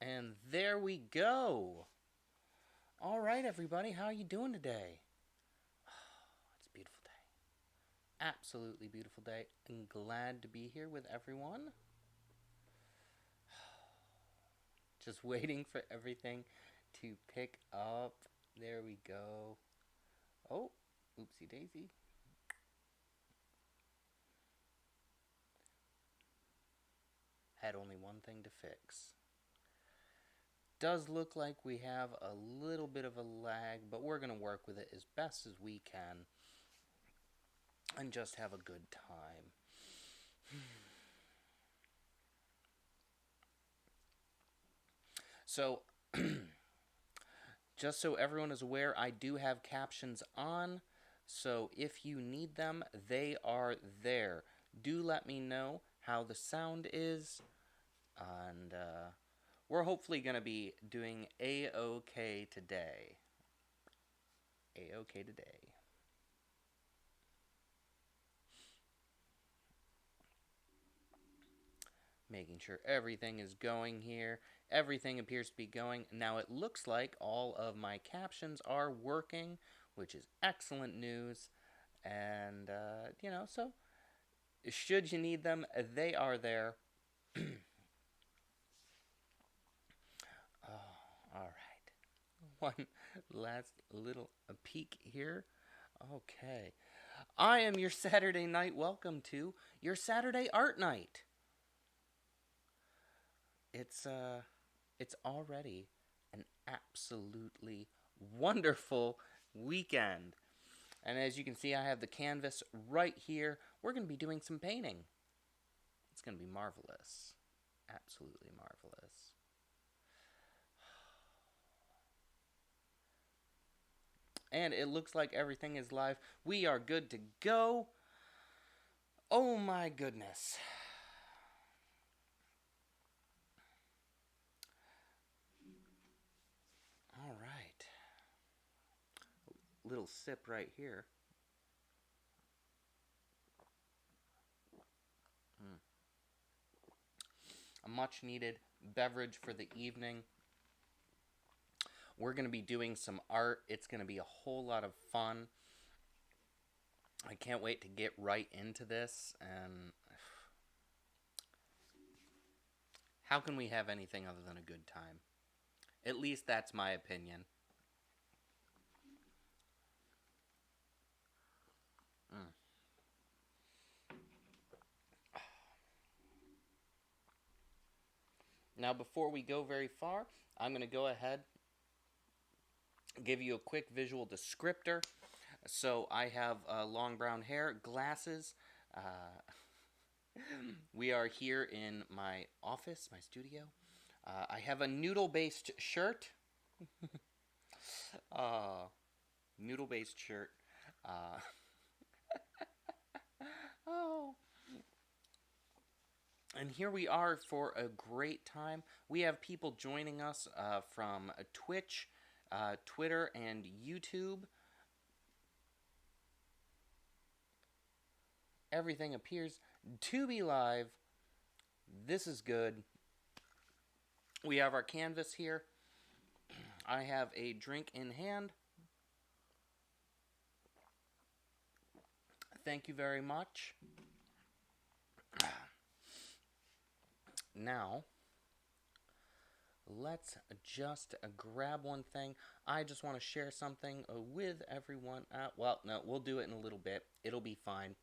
And there we go. All right, everybody, how are you doing today? It's a beautiful day. Absolutely beautiful day. I'm glad to be here with everyone. Just waiting for everything to pick up. There we go. Oh, oopsie daisy. Had only one thing to fix. Does look like we have a little bit of a lag, but we're going to work with it as best as we can and just have a good time. So, just so everyone is aware, I do have captions on. So, if you need them, they are there. Do let me know how the sound is. And we're hopefully going to be doing A-OK today. A-OK today. Making sure everything is going here. Everything appears to be going. Now it looks like all of my captions are working, which is excellent news. And, so should you need them, they are there. Oh, all right. One last little peek here. Okay. I am your Saturday night. Welcome to your Saturday art night. It's already an absolutely wonderful weekend. And as you can see, I have the canvas right here. We're going to be doing some painting. It's going to be marvelous. Absolutely marvelous. And it looks like everything is live. We are good to go. Oh my goodness. All right. Little sip right here. Mm. A much needed beverage for the evening. We're going to be doing some art. It's going to be a whole lot of fun. I can't wait to get right into this. And how can we have anything other than a good time? At least that's my opinion. Mm. Now, before we go very far, I'm going to go ahead and give you a quick visual descriptor. So, I have long brown hair, glasses. We are here in my office, my studio. I have a noodle based shirt. uh, Noodle based shirt. Uh, oh, and here we are for a great time. We have people joining us from Twitch, Twitter, and YouTube. Everything appears to be live. This is good. We have our canvas here. I have a drink in hand. Thank you very much. Now, let's just grab one thing. I just want to share something with everyone. Well, no, we'll do it in a little bit. It'll be fine.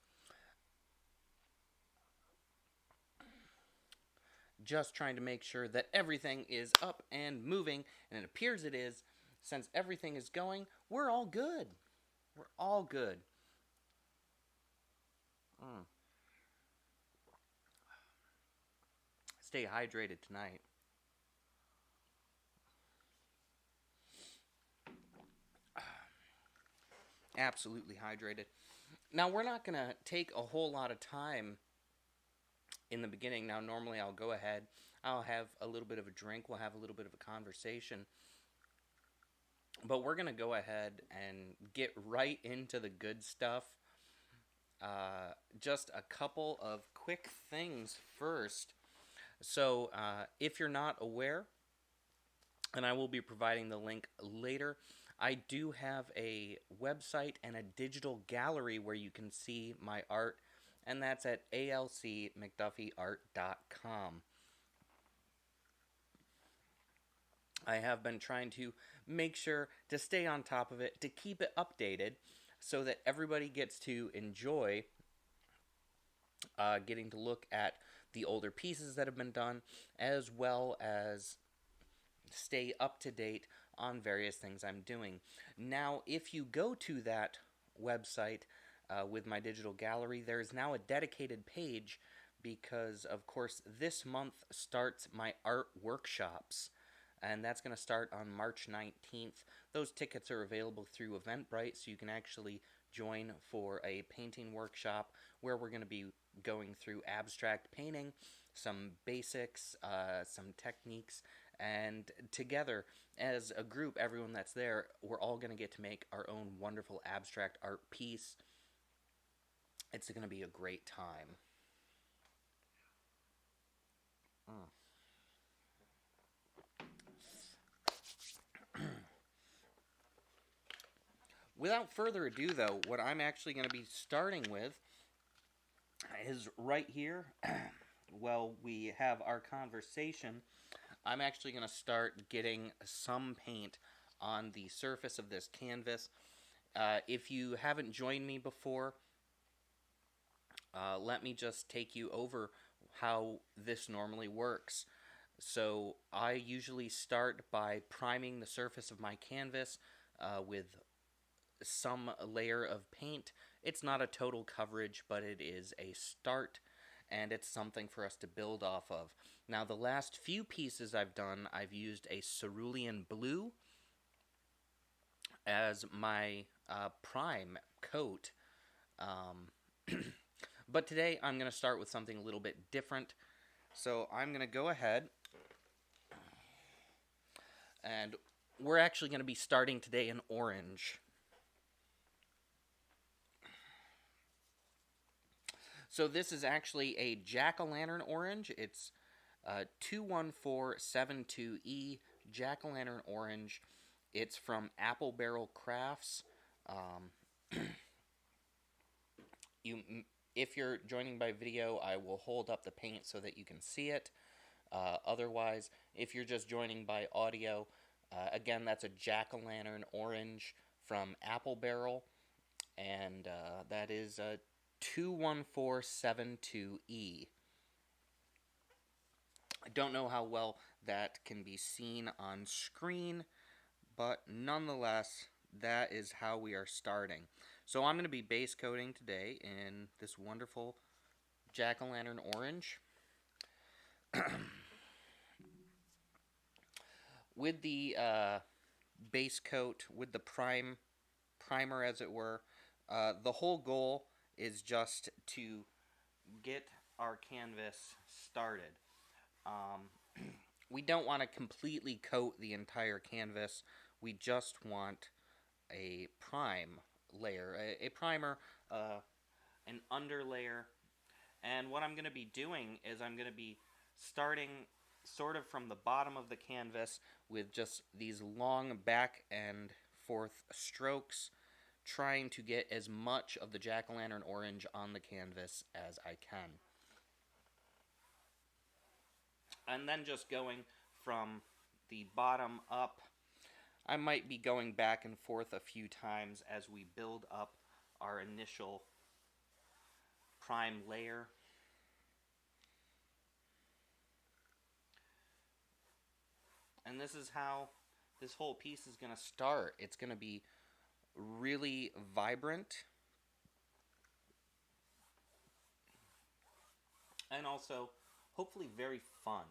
Just trying to make sure that everything is up and moving, and it appears it is. Since everything is going, we're all good. We're all good. Mm. Stay hydrated tonight. Absolutely hydrated. Now, we're not going to take a whole lot of time in the beginning. Now, normally I'll go ahead, I'll have a little bit of a drink, we'll have a little bit of a conversation. But we're going to go ahead and get right into the good stuff. Just a couple of quick things first. So, if you're not aware, and I will be providing the link later. I do have a website and a digital gallery where you can see my art, and that's at alcmcduffyart.com. I have been trying to make sure to stay on top of it, to keep it updated, so that everybody gets to enjoy getting to look at the older pieces that have been done, as well as stay up to date on various things I'm doing. Now, if you go to that website with my digital gallery, there is now a dedicated page because, of course, this month starts my art workshops. And that's going to start on March 19th. Those tickets are available through Eventbrite, so you can actually join for a painting workshop where we're going to be going through abstract painting, some basics, some techniques, and together as a group, everyone that's there, we're all going to get to make our own wonderful abstract art piece. It's going to be a great time. Without further ado, though, what I'm actually going to be starting with is right here. While we have our conversation, I'm actually going to start getting some paint on the surface of this canvas. If you haven't joined me before, let me just take you over how this normally works. So I usually start by priming the surface of my canvas with some layer of paint. It's not a total coverage, but it is a start, and it's something for us to build off of. Now, the last few pieces I've done, I've used a cerulean blue as my prime coat. But today I'm going to start with something a little bit different. So I'm going to go ahead, and we're actually going to be starting today in orange. So this is actually a jack-o'-lantern orange. It's 21472E jack-o'-lantern orange. It's from Apple Barrel Crafts. If you're joining by video, I will hold up the paint so that you can see it. Otherwise, if you're just joining by audio, again, that's a jack-o'-lantern orange from Apple Barrel, and that is a 21472E. I don't know how well that can be seen on screen, but nonetheless, that is how we are starting. So I'm going to be base coating today in this wonderful jack-o'-lantern orange. With the base coat, with the primer as it were, the whole goal is just to get our canvas started. We don't want to completely coat the entire canvas. We just want a prime layer, a primer, an underlayer. And what I'm going to be doing is I'm going to be starting sort of from the bottom of the canvas with just these long back and forth strokes, trying to get as much of the jack-o'-lantern orange on the canvas as I can. And then just going from the bottom up. I might be going back and forth a few times as we build up our initial prime layer. And this is how this whole piece is going to start. It's going to be really vibrant, and also hopefully very fun.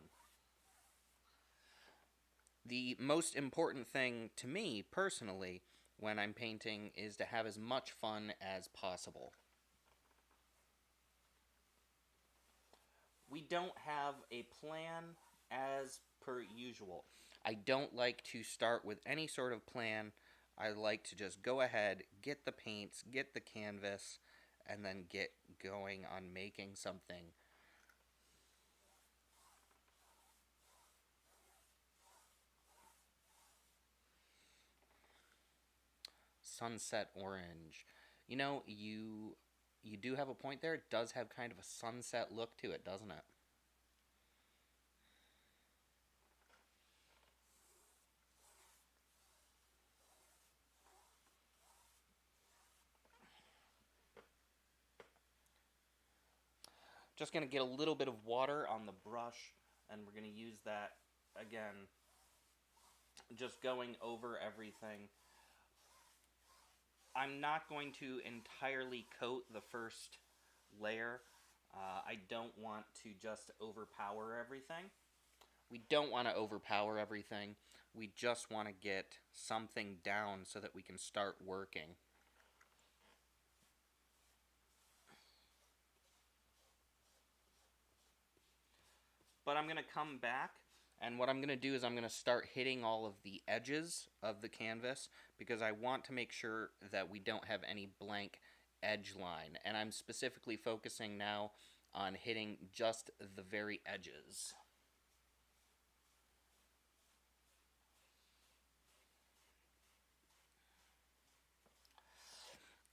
The most important thing to me personally when I'm painting is to have as much fun as possible. We don't have a plan as per usual. I don't like to start with any sort of plan. I like to just go ahead, get the paints, get the canvas, and then get going on making something. sunset orange. You know, you do have a point there. It does have kind of a sunset look to it, doesn't it? Just going to get a little bit of water on the brush, and we're going to use that again, just going over everything. I'm not going to entirely coat the first layer. I don't want to just overpower everything. We don't want to overpower everything. We just want to get something down so that we can start working. But I'm going to come back, and what I'm going to do is I'm going to start hitting all of the edges of the canvas because I want to make sure that we don't have any blank edge line. And I'm specifically focusing now on hitting just the very edges.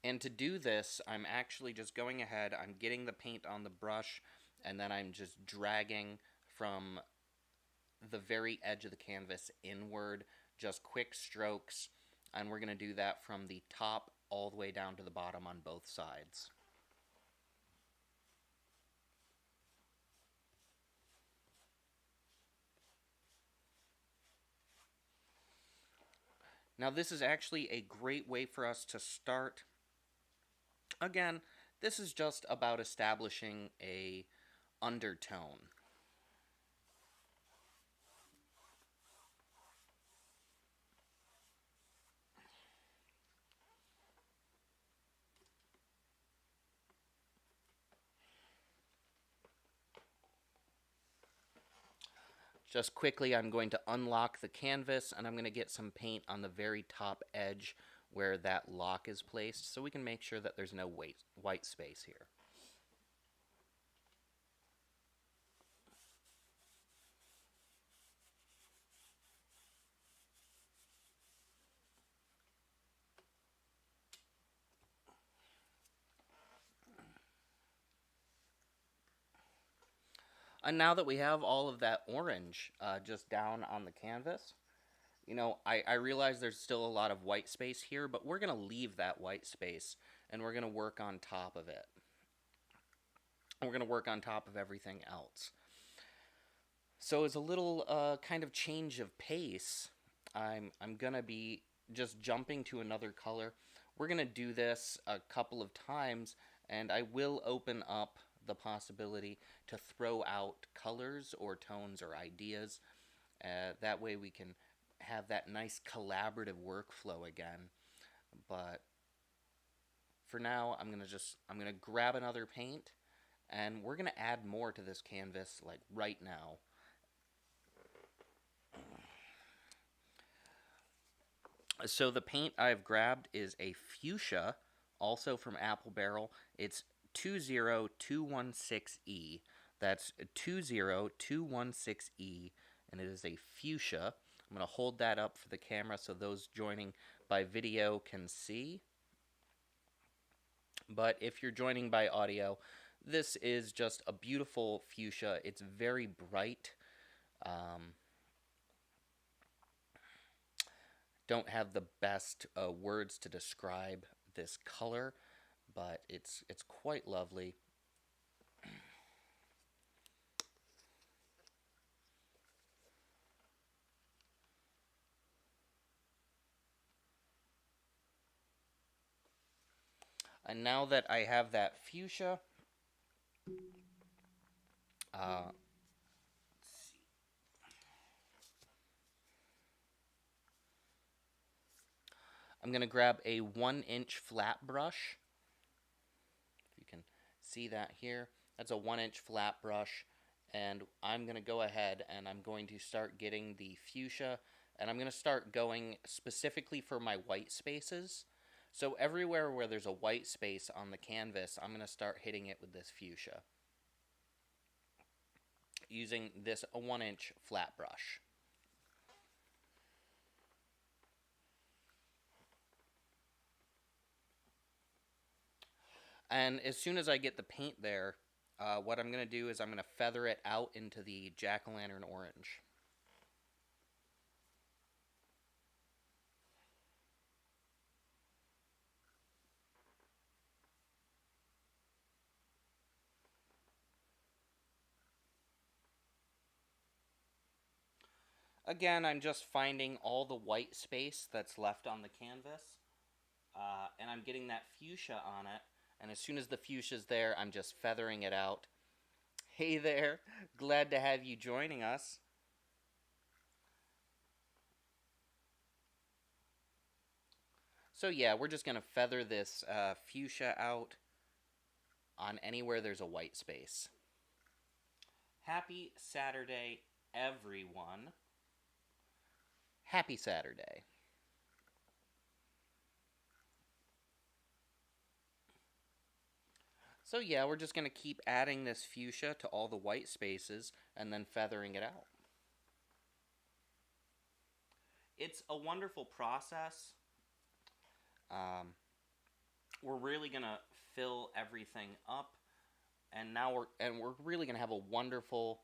And to do this, I'm actually just going ahead, I'm getting the paint on the brush, and then I'm just dragging from the very edge of the canvas inward, just quick strokes, and we're going to do that from the top all the way down to the bottom on both sides. Now this is actually a great way for us to start. Again, this is just about establishing a undertone. Just quickly, I'm going to unlock the canvas, and I'm going to get some paint on the very top edge where that lock is placed, so we can make sure that there's no white space here. And now that we have all of that orange just down on the canvas, you know, I realize there's still a lot of white space here, but we're going to leave that white space, and we're going to work on top of it. We're going to work on top of everything else. So as a little kind of change of pace, I'm going to be just jumping to another color. We're going to do this a couple of times, and I will open up the possibility to throw out colors or tones or ideas. That way we can have that nice collaborative workflow again. But for now, I'm going to grab another paint, and we're going to add more to this canvas like right now. So the paint I've grabbed is a fuchsia, also from Apple Barrel. It's 20216E. That's 20216E, and it is a fuchsia. I'm going to hold that up for the camera so those joining by video can see. But if you're joining by audio, this is just a beautiful fuchsia. It's very bright. Don't have the best words to describe this color, but it's quite lovely. And now that I have that fuchsia, I'm going to grab a 1-inch flat brush. If you can see that here, that's a 1-inch flat brush. And I'm going to go ahead and I'm going to start getting the fuchsia, and I'm going to start going specifically for my white spaces. So everywhere where there's a white space on the canvas, I'm going to start hitting it with this fuchsia, using this 1-inch flat brush. And as soon as I get the paint there, what I'm going to do is I'm going to feather it out into the jack-o'-lantern orange. Again, I'm just finding all the white space that's left on the canvas, and I'm getting that fuchsia on it, and as soon as the fuchsia's there, I'm just feathering it out. Hey there, glad to have you joining us. So yeah, we're just going to feather this fuchsia out on anywhere there's a white space. Happy Saturday, everyone. Happy Saturday. So yeah, we're just going to keep adding this fuchsia to all the white spaces and then feathering it out. It's a wonderful process. We're really going to fill everything up, and now we're really going to have a wonderful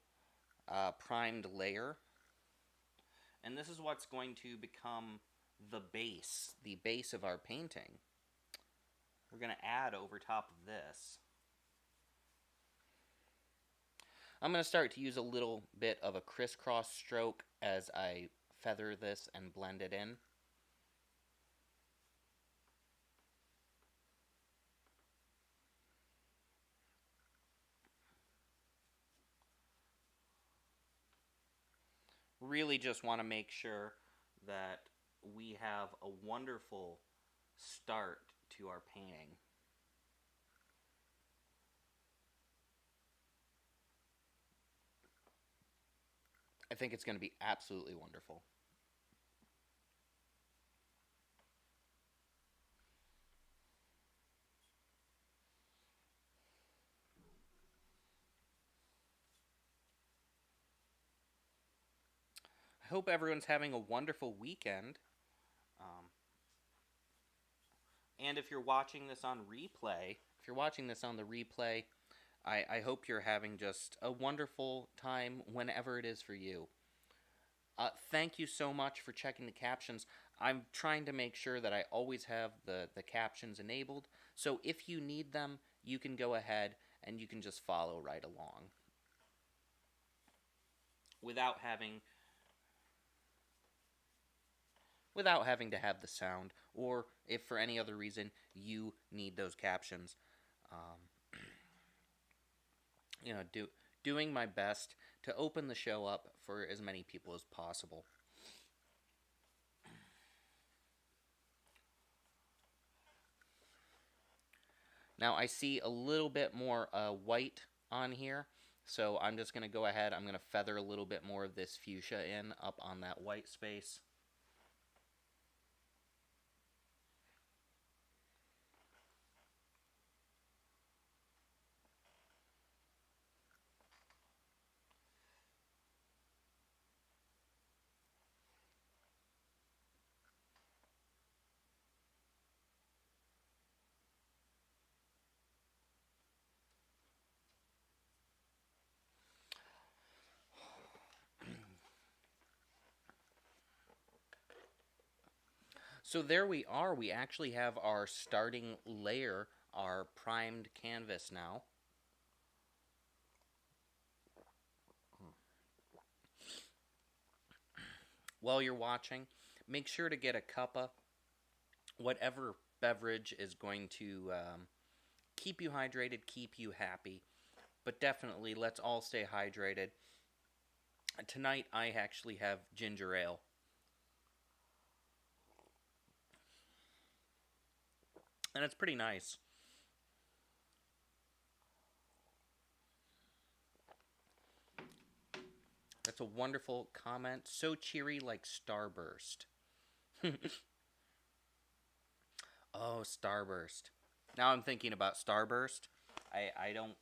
primed layer. And this is what's going to become the base of our painting. We're going to add over top of this. I'm going to start to use a little bit of a crisscross stroke as I feather this and blend it in. Really just want to make sure that we have a wonderful start to our painting. I think it's going to be absolutely wonderful. I hope everyone's having a wonderful weekend. And if you're watching this on replay, if you're watching this on the replay, I hope you're having just a wonderful time whenever it is for you. Thank you so much for checking the captions. I'm trying to make sure that I always have the captions enabled. So if you need them, you can go ahead and you can just follow right along without having to have the sound, or if for any other reason you need those captions. You know, doing my best to open the show up for as many people as possible. Now I see a little bit more white on here, so I'm just going to go ahead, I'm going to feather a little bit more of this fuchsia in up on that white space. So there we are. We actually have our starting layer, our primed canvas now. While you're watching, make sure to get a cuppa, whatever beverage is going to keep you hydrated, keep you happy. But definitely, let's all stay hydrated. Tonight, I actually have ginger ale. And it's pretty nice. That's a wonderful comment. So cheery like Starburst. Oh, Starburst. Now I'm thinking about Starburst. I don't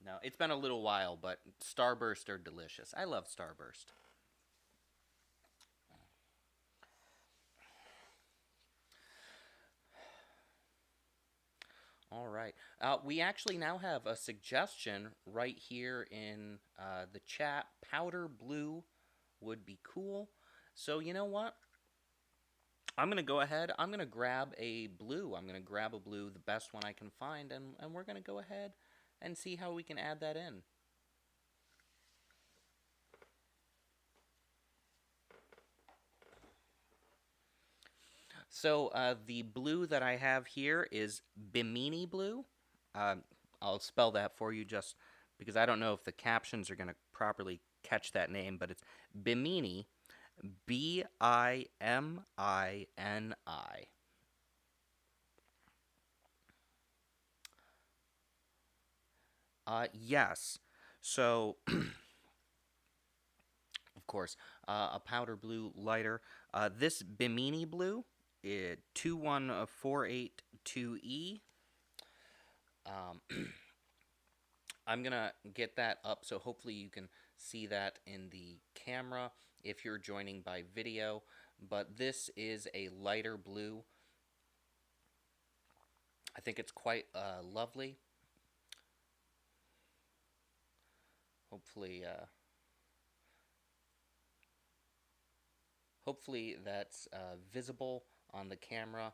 know. It's been a little while, but Starburst are delicious. I love Starburst. All right. We actually now have a suggestion right here in the chat. Powder blue would be cool. So you know what? I'm going to go ahead. I'm going to grab a blue. I'm going to grab a blue, the best one I can find, and we're going to go ahead and see how we can add that in. So the blue that I have here is Bimini blue. Uh, I'll spell that for you just because I don't know if the captions are going to properly catch that name, but it's Bimini, Bimini. Yes. So, of course, a powder blue lighter. This Bimini blue, 21482E. Um, I'm gonna get that up so hopefully you can see that in the camera if you're joining by video. But this is a lighter blue. I think it's quite lovely. Hopefully, hopefully that's visible on the camera.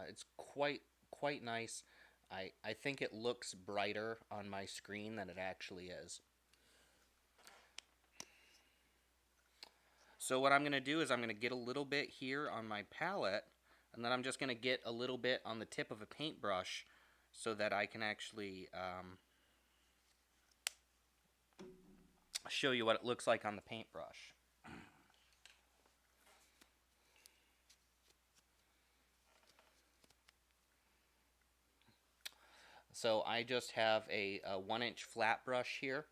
It's quite nice. I think it looks brighter on my screen than it actually is. So what I'm going to do is I'm going to get a little bit here on my palette, and then I'm just going to get a little bit on the tip of a paintbrush so that I can actually show you what it looks like on the paintbrush. So I just have a 1-inch flat brush here.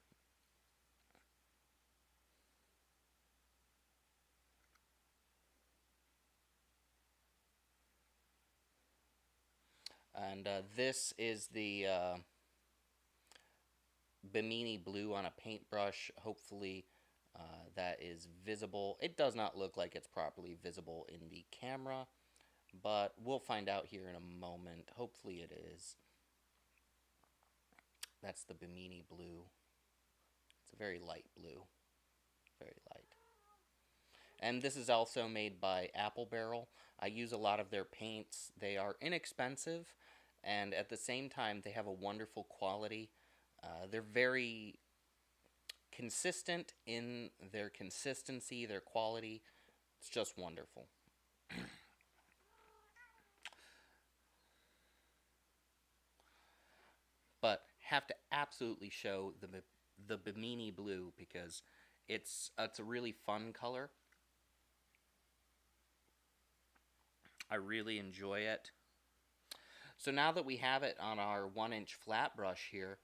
And this is the Bimini blue on a paintbrush. Hopefully that is visible. It does not look like it's properly visible in the camera, but we'll find out here in a moment. Hopefully it is. That's the Bimini blue. It's a very light blue. Very light. And this is also made by Apple Barrel. I use a lot of their paints. They are inexpensive, and at the same time, they have a wonderful quality. They're very consistent in their consistency, their quality. It's just wonderful. But have to absolutely show the Bimini blue because it's a really fun color. I really enjoy it. So now that we have it on our 1-inch flat brush here,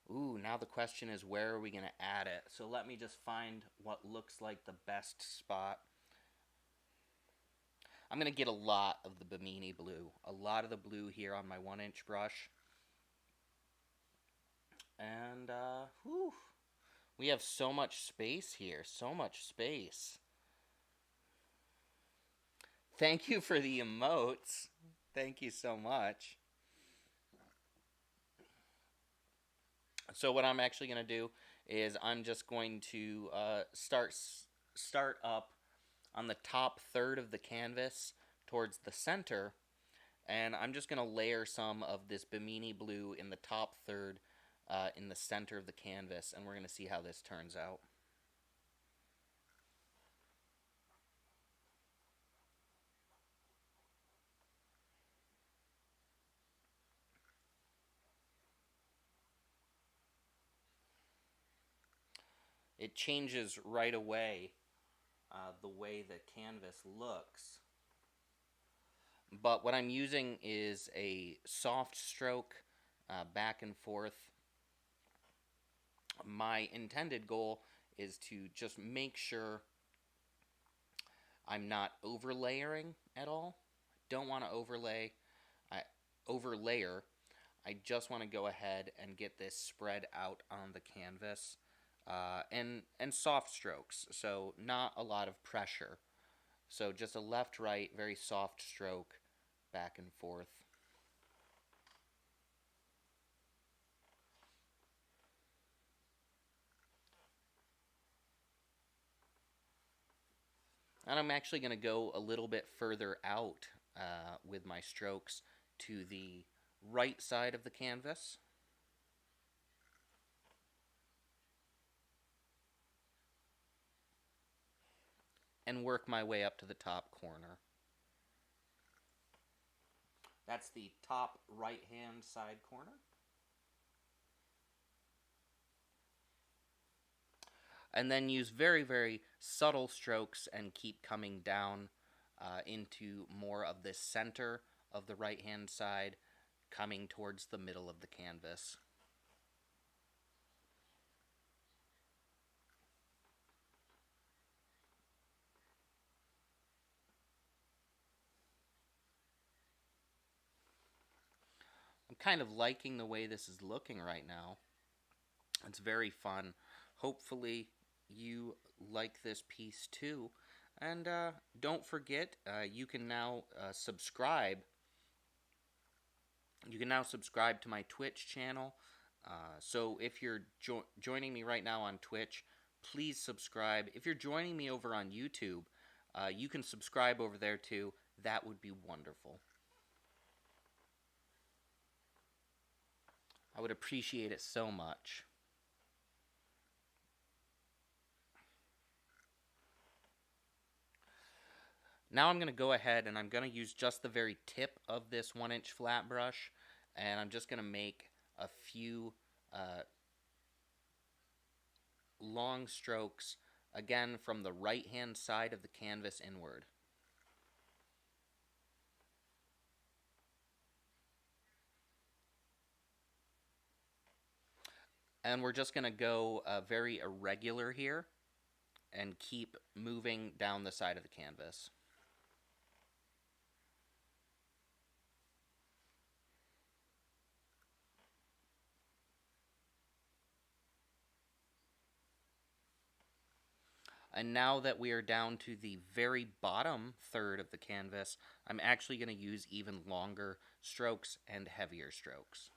ooh, now the question is where are we going to add it? So let me just find what looks like the best spot. I'm going to get a lot of the Bimini blue. A lot of the blue here on my 1-inch brush. And, whew, we have so much space here. So much space. Thank you for the emotes. Thank you so much. So what I'm actually going to do is I'm just going to start up on the top third of the canvas towards the center, and I'm just going to layer some of this Bimini blue in the top third in the center of the canvas, and we're going to see how this turns out. It changes right away the way the canvas looks. But what I'm using is a soft stroke back and forth. My intended goal is to just make sure I'm not overlayering at all. Don't want to overlayer. I just want to go ahead and get this spread out on the canvas and soft strokes, so not a lot of pressure. So just a left-right, very soft stroke back and forth. And I'm actually going to go a little bit further out with my strokes to the right side of the canvas. And work my way up to the top corner. That's the top right-hand side corner. And then use very, very subtle strokes and keep coming down into more of the center of the right-hand side, coming towards the middle of the canvas. I'm kind of liking the way this is looking right now. It's very fun. Hopefully you like this piece too. And don't forget, you can now subscribe. You can now subscribe to my Twitch channel. So if you're joining me right now on Twitch, please subscribe. If you're joining me over on YouTube, you can subscribe over there too. That would be wonderful. I would appreciate it so much. Now I'm going to go ahead and I'm going to use just the very tip of this 1-inch flat brush, and I'm just going to make a few long strokes, again from the right hand side of the canvas inward. And we're just going to go very irregular here and keep moving down the side of the canvas. And now that we are down to the very bottom third of the canvas, I'm actually going to use even longer strokes and heavier strokes.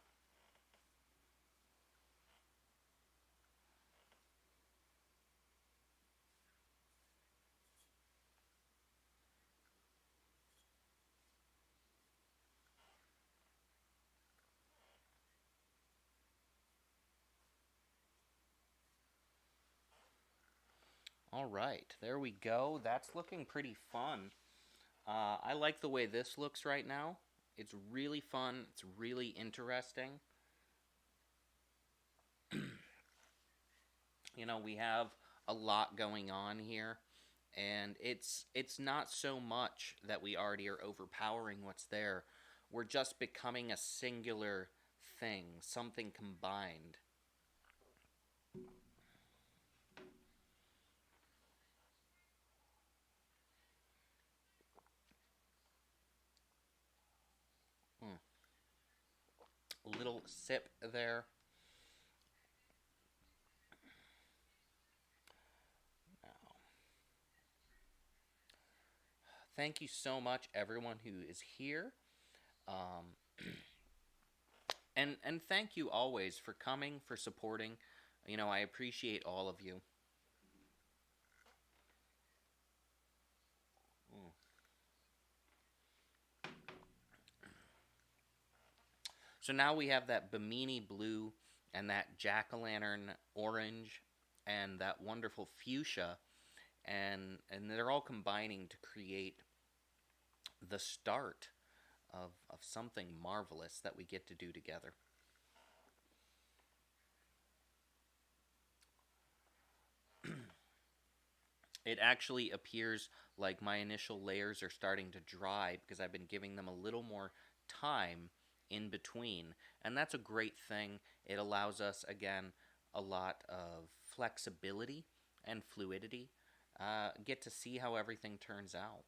All right, there we go. That's looking pretty fun. I like the way this looks right now. It's really fun. It's really interesting. You know, we have a lot going on here, and it's not so much that we already are overpowering what's there. We're just becoming a singular thing, something combined. A little sip there. Now, thank you so much, everyone who is here. Um, and thank you always for coming, for supporting. You know, I appreciate all of you. Mm. So now we have that Bimini blue and that jack-o'-lantern orange and that wonderful fuchsia, and they're all combining to create the start of something marvelous that we get to do together. It actually appears like my initial layers are starting to dry because I've been giving them a little more time in between. And that's a great thing. It allows us, again, a lot of flexibility and fluidity. Get to see how everything turns out.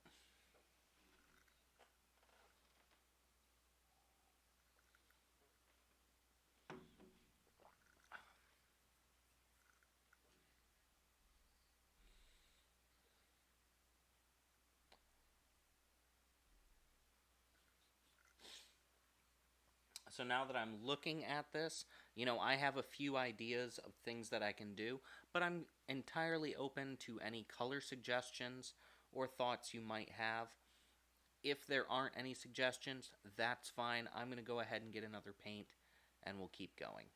So now that I'm looking at this, I have a few ideas of things that I can do, but I'm entirely open to any color suggestions or thoughts you might have. If there aren't any suggestions, that's fine. I'm going to go ahead and get another paint and we'll keep going.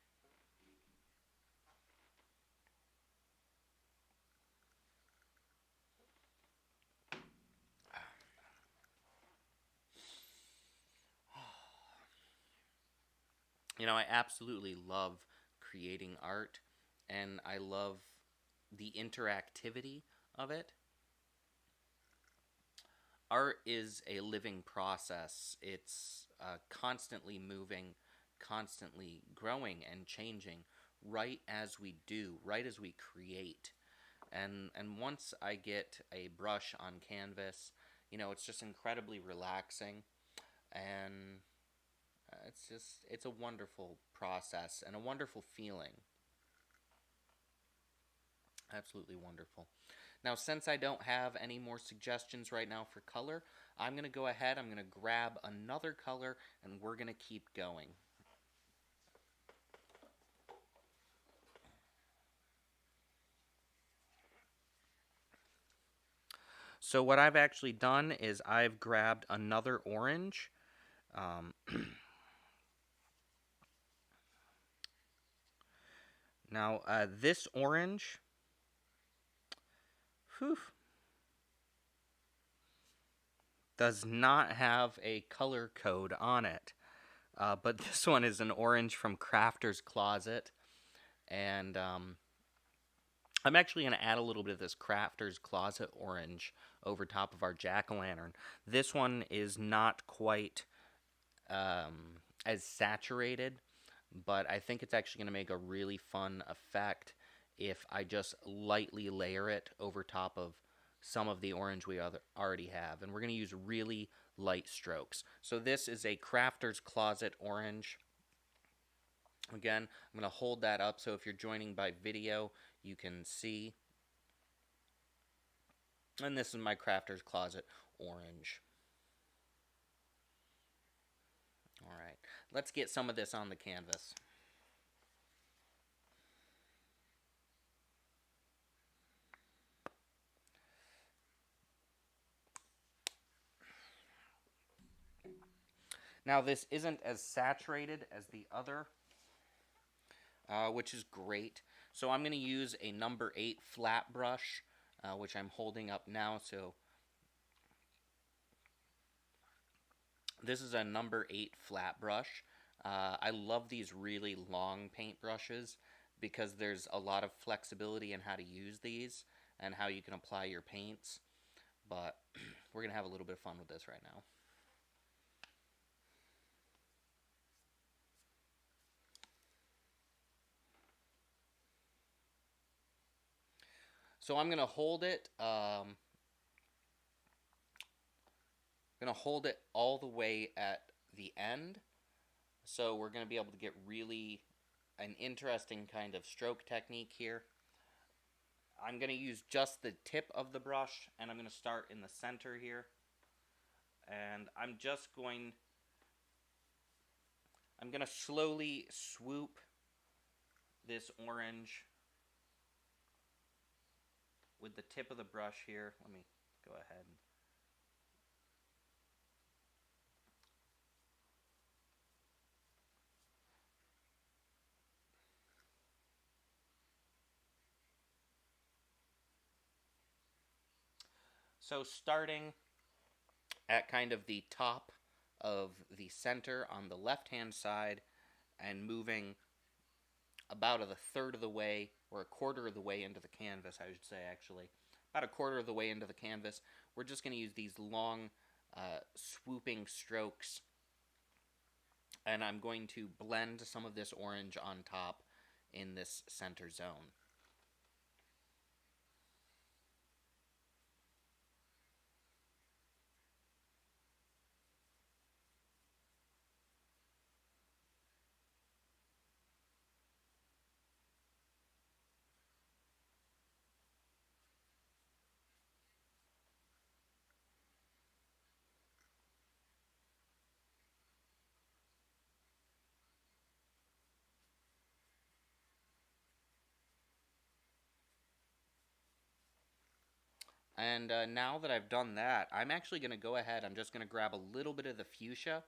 I absolutely love creating art and I love the interactivity of it. Art is a living process. It's constantly moving, constantly growing and changing right as we do, right as we create. And once I get a brush on canvas, it's just incredibly relaxing and it's a wonderful process and a wonderful feeling. Absolutely wonderful. Now, since I don't have any more suggestions right now for color, I'm going to go ahead, I'm going to grab another color, and we're going to keep going. So what I've actually done is I've grabbed another orange. Now, this orange, whew, does not have a color code on it. But this one is an orange from Crafter's Closet. And I'm actually going to add a little bit of this Crafter's Closet orange over top of our jack-o'-lantern. This one is not quite as saturated, but I think it's actually going to make a really fun effect if I just lightly layer it over top of some of the orange we already have. And we're going to use really light strokes. So this is a Crafter's Closet orange. Again, I'm going to hold that up so if you're joining by video, you can see. And this is my Crafter's Closet orange. Alright, let's get some of this on the canvas. Now this isn't as saturated as the other, which is great. So I'm going to use a number 8 flat brush, which I'm holding up now. So this is a number 8 flat brush. I love these really long paint brushes because there's a lot of flexibility in how to use these and how you can apply your paints. But we're going to have a little bit of fun with this right now. So I'm going to hold it. I'm going to hold it all the way at the end. So we're going to be able to get really an interesting kind of stroke technique here. I'm going to use just the tip of the brush, and I'm going to start in the center here. And I'm going to slowly swoop this orange with the tip of the brush here. Let me go ahead. So starting at kind of the top of the center on the left-hand side and moving about a third of the way, or a quarter of the way into the canvas, I should say, actually. About a quarter of the way into the canvas, we're just going to use these long, swooping strokes, and I'm going to blend some of this orange on top in this center zone. And now that I've done that, I'm actually going to go ahead, I'm just going to grab a little bit of the fuchsia,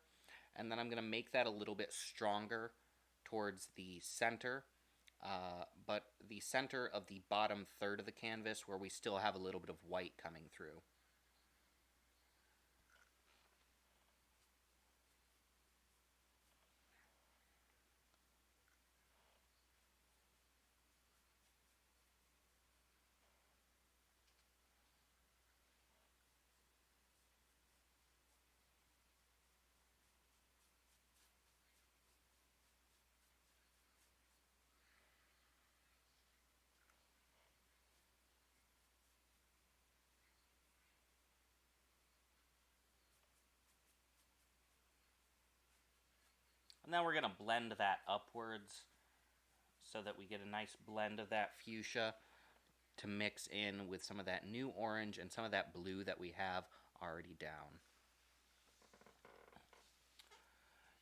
and then I'm going to make that a little bit stronger towards the center, but the center of the bottom third of the canvas where we still have a little bit of white coming through. And then we're going to blend that upwards so that we get a nice blend of that fuchsia to mix in with some of that new orange and some of that blue that we have already down.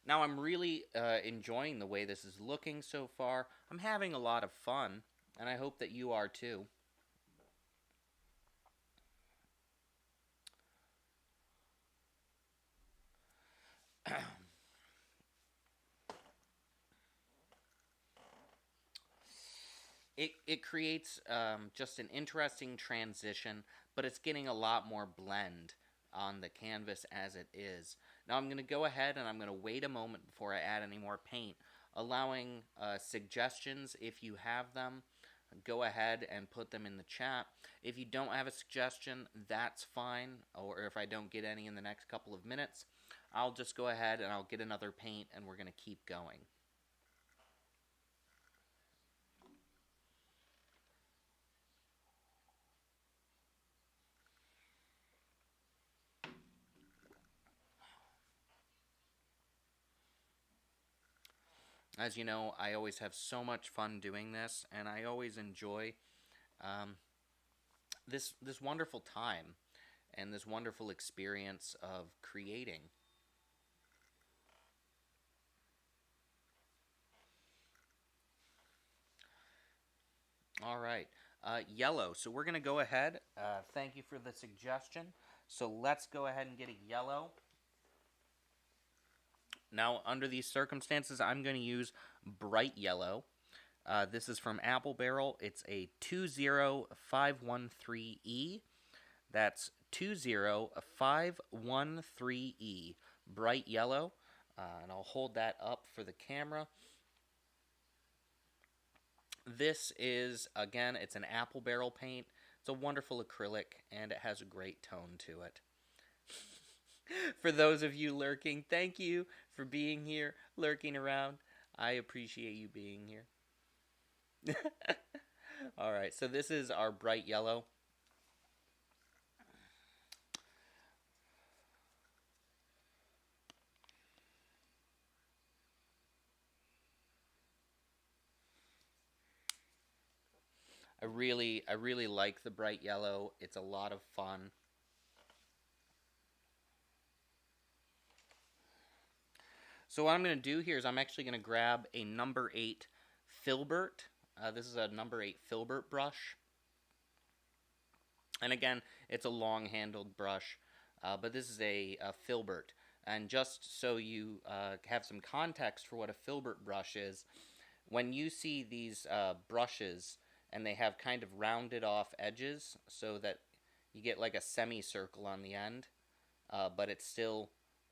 Now I'm really enjoying the way this is looking so far. I'm having a lot of fun, and I hope that you are too. It creates just an interesting transition, but it's getting a lot more blend on the canvas as it is. Now I'm going to go ahead and I'm going to wait a moment before I add any more paint, allowing suggestions if you have them. Go ahead and put them in the chat. If you don't have a suggestion, that's fine, or if I don't get any in the next couple of minutes, I'll just go ahead and I'll get another paint and we're going to keep going. As you know, I always have so much fun doing this, and I always enjoy this wonderful time and this wonderful experience of creating. All right, yellow. So we're going to go ahead. Thank you for the suggestion. So let's go ahead and get a yellow. Now, under these circumstances, I'm going to use bright yellow. This is from Apple Barrel. It's a 20513E. That's 20513E. Bright yellow. And I'll hold that up for the camera. This is, again, it's an Apple Barrel paint. It's a wonderful acrylic, and it has a great tone to it. For those of you lurking, thank you for being here, lurking around. I appreciate you being here. All right, so this is our bright yellow. I really like the bright yellow. It's a lot of fun. So what I'm going to do here is I'm actually going to grab a number 8 filbert. This is a number 8 filbert brush. And again, it's a long-handled brush, but this is a filbert. And just so you have some context for what a filbert brush is, when you see these brushes and they have kind of rounded off edges so that you get like a semicircle on the end, but it's still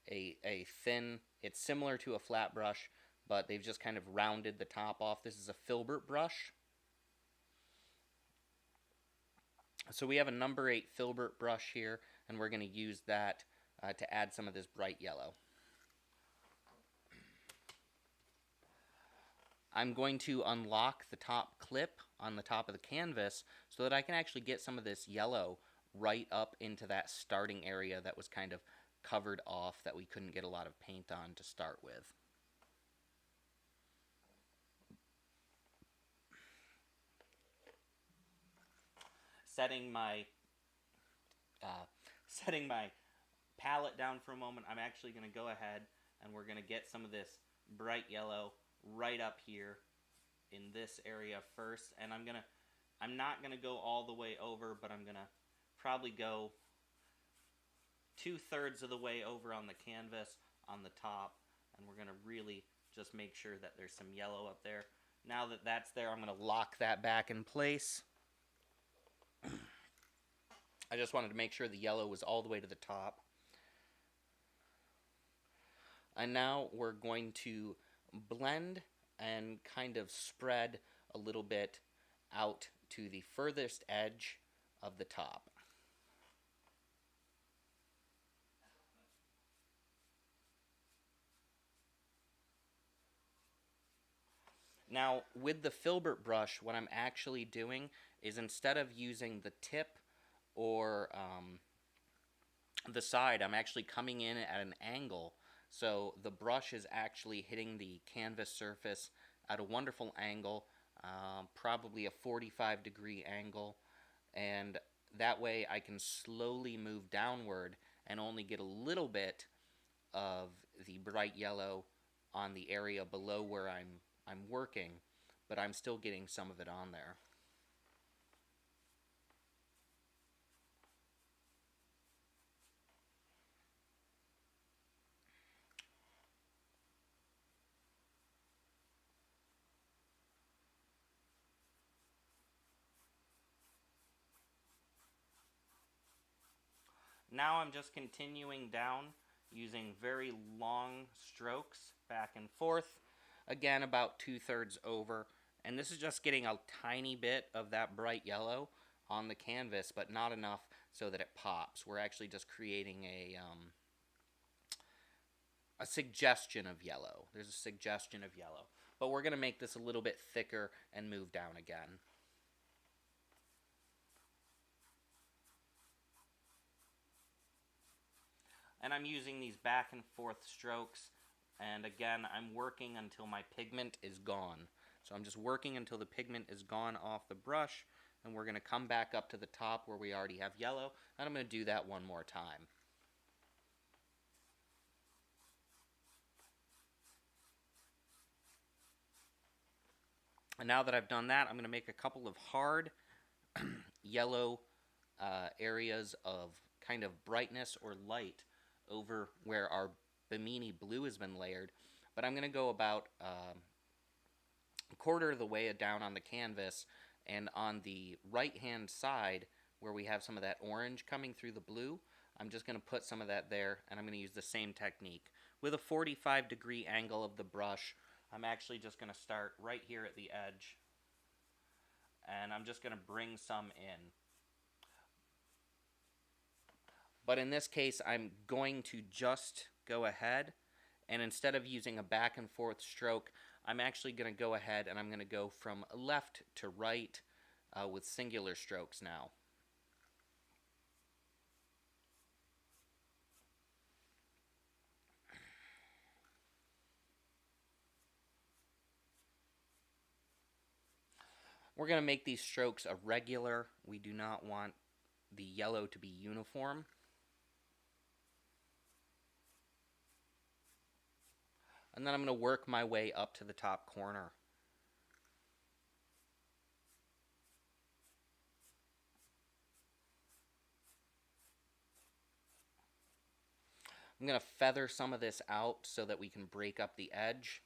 a thin, it's similar to a flat brush, but they've just kind of rounded the top off. This is a filbert brush. So we have a number 8 filbert brush here, and we're going to use that to add some of this bright yellow. I'm going to unlock the top clip on the top of the canvas so that I can actually get some of this yellow right up into that starting area that was kind of covered off, that we couldn't get a lot of paint on to start with. Setting my palette down for a moment, I'm actually going to go ahead and we're going to get some of this bright yellow right up here in this area first, and I'm not going to go all the way over, but I'm going to probably go 2/3 of the way over on the canvas on the top, and we're going to really just make sure that there's some yellow up there. Now that that's there, I'm going to lock that back in place. I just wanted to make sure the yellow was all the way to the top. And now we're going to blend and kind of spread a little bit out to the furthest edge of the top. Now, with the filbert brush, what I'm actually doing is instead of using the tip or the side, I'm actually coming in at an angle. So the brush is actually hitting the canvas surface at a wonderful angle, probably a 45-degree angle. And that way I can slowly move downward and only get a little bit of the bright yellow on the area below where I'm working, but I'm still getting some of it on there. Now I'm just continuing down using very long strokes back and forth. Again, about 2/3 over. And this is just getting a tiny bit of that bright yellow on the canvas, but not enough so that it pops. We're actually just creating a suggestion of yellow. There's a suggestion of yellow. But we're going to make this a little bit thicker and move down again. And I'm using these back and forth strokes, and again I'm working until my pigment is gone. So I'm just working until the pigment is gone off the brush, and we're going to come back up to the top where we already have yellow, and I'm going to do that one more time. And now that I've done that, I'm going to make a couple of hard yellow areas of kind of brightness or light over where our Bimini blue has been layered, but I'm going to go about a quarter of the way down on the canvas, and on the right hand side where we have some of that orange coming through the blue, I'm just going to put some of that there, and I'm going to use the same technique. With a 45-degree angle of the brush, I'm actually just going to start right here at the edge, and I'm just going to bring some in. But in this case, I'm going to just go ahead, and instead of using a back and forth stroke, I'm actually going to go ahead and I'm going to go from left to right with singular strokes now. We're going to make these strokes irregular. We do not want the yellow to be uniform. And then I'm going to work my way up to the top corner. I'm going to feather some of this out so that we can break up the edge.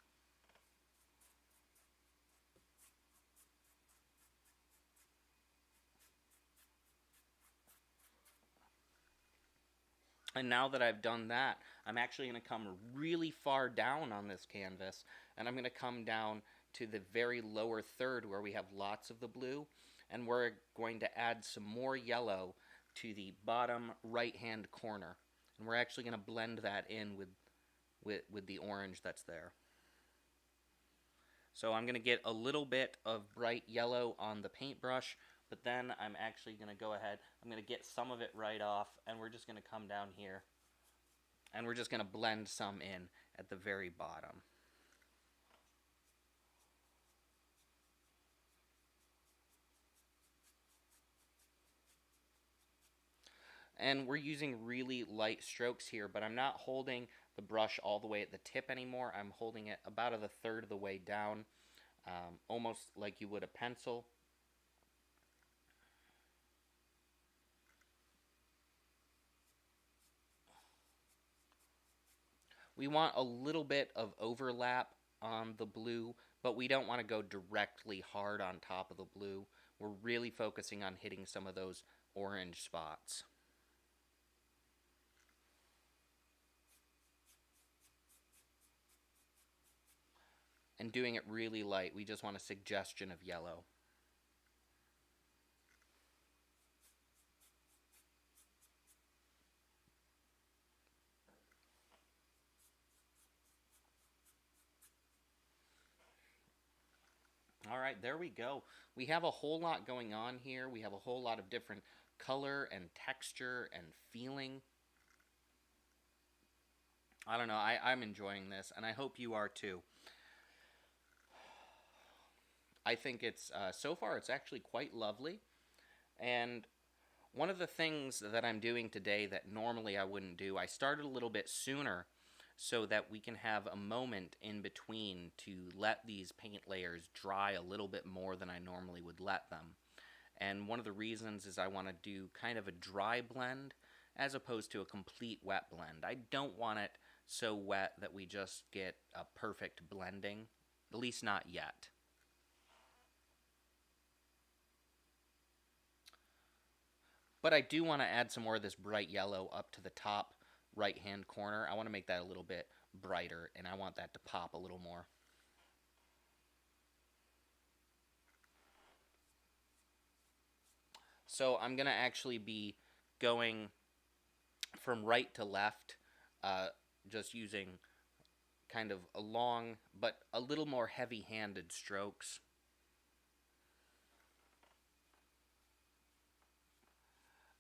And now that I've done that, I'm actually going to come really far down on this canvas, and I'm going to come down to the very lower third where we have lots of the blue, and we're going to add some more yellow to the bottom right-hand corner. And we're actually going to blend that in with the orange that's there. So I'm going to get a little bit of bright yellow on the paintbrush, but then I'm actually going to go ahead, I'm going to get some of it right off, and we're just going to come down here, and we're just going to blend some in at the very bottom. And we're using really light strokes here, but I'm not holding the brush all the way at the tip anymore. I'm holding it about a third of the way down, almost like you would a pencil. We want a little bit of overlap on the blue, but we don't want to go directly hard on top of the blue. We're really focusing on hitting some of those orange spots. And doing it really light. We just want a suggestion of yellow. All right, there we go. We have a whole lot going on here. We have a whole lot of different color and texture and feeling. I don't know. I'm enjoying this, and I hope you are too. I think it's, so far, it's actually quite lovely. And one of the things that I'm doing today that normally I wouldn't do, I started a little bit sooner so that we can have a moment in between to let these paint layers dry a little bit more than I normally would let them. And one of the reasons is I want to do kind of a dry blend as opposed to a complete wet blend. I don't want it so wet that we just get a perfect blending, at least not yet. But I do want to add some more of this bright yellow up to the top right hand corner. I want to make that a little bit brighter, and I want that to pop a little more. So I'm going to actually be going from right to left, just using kind of a long but a little more heavy-handed strokes.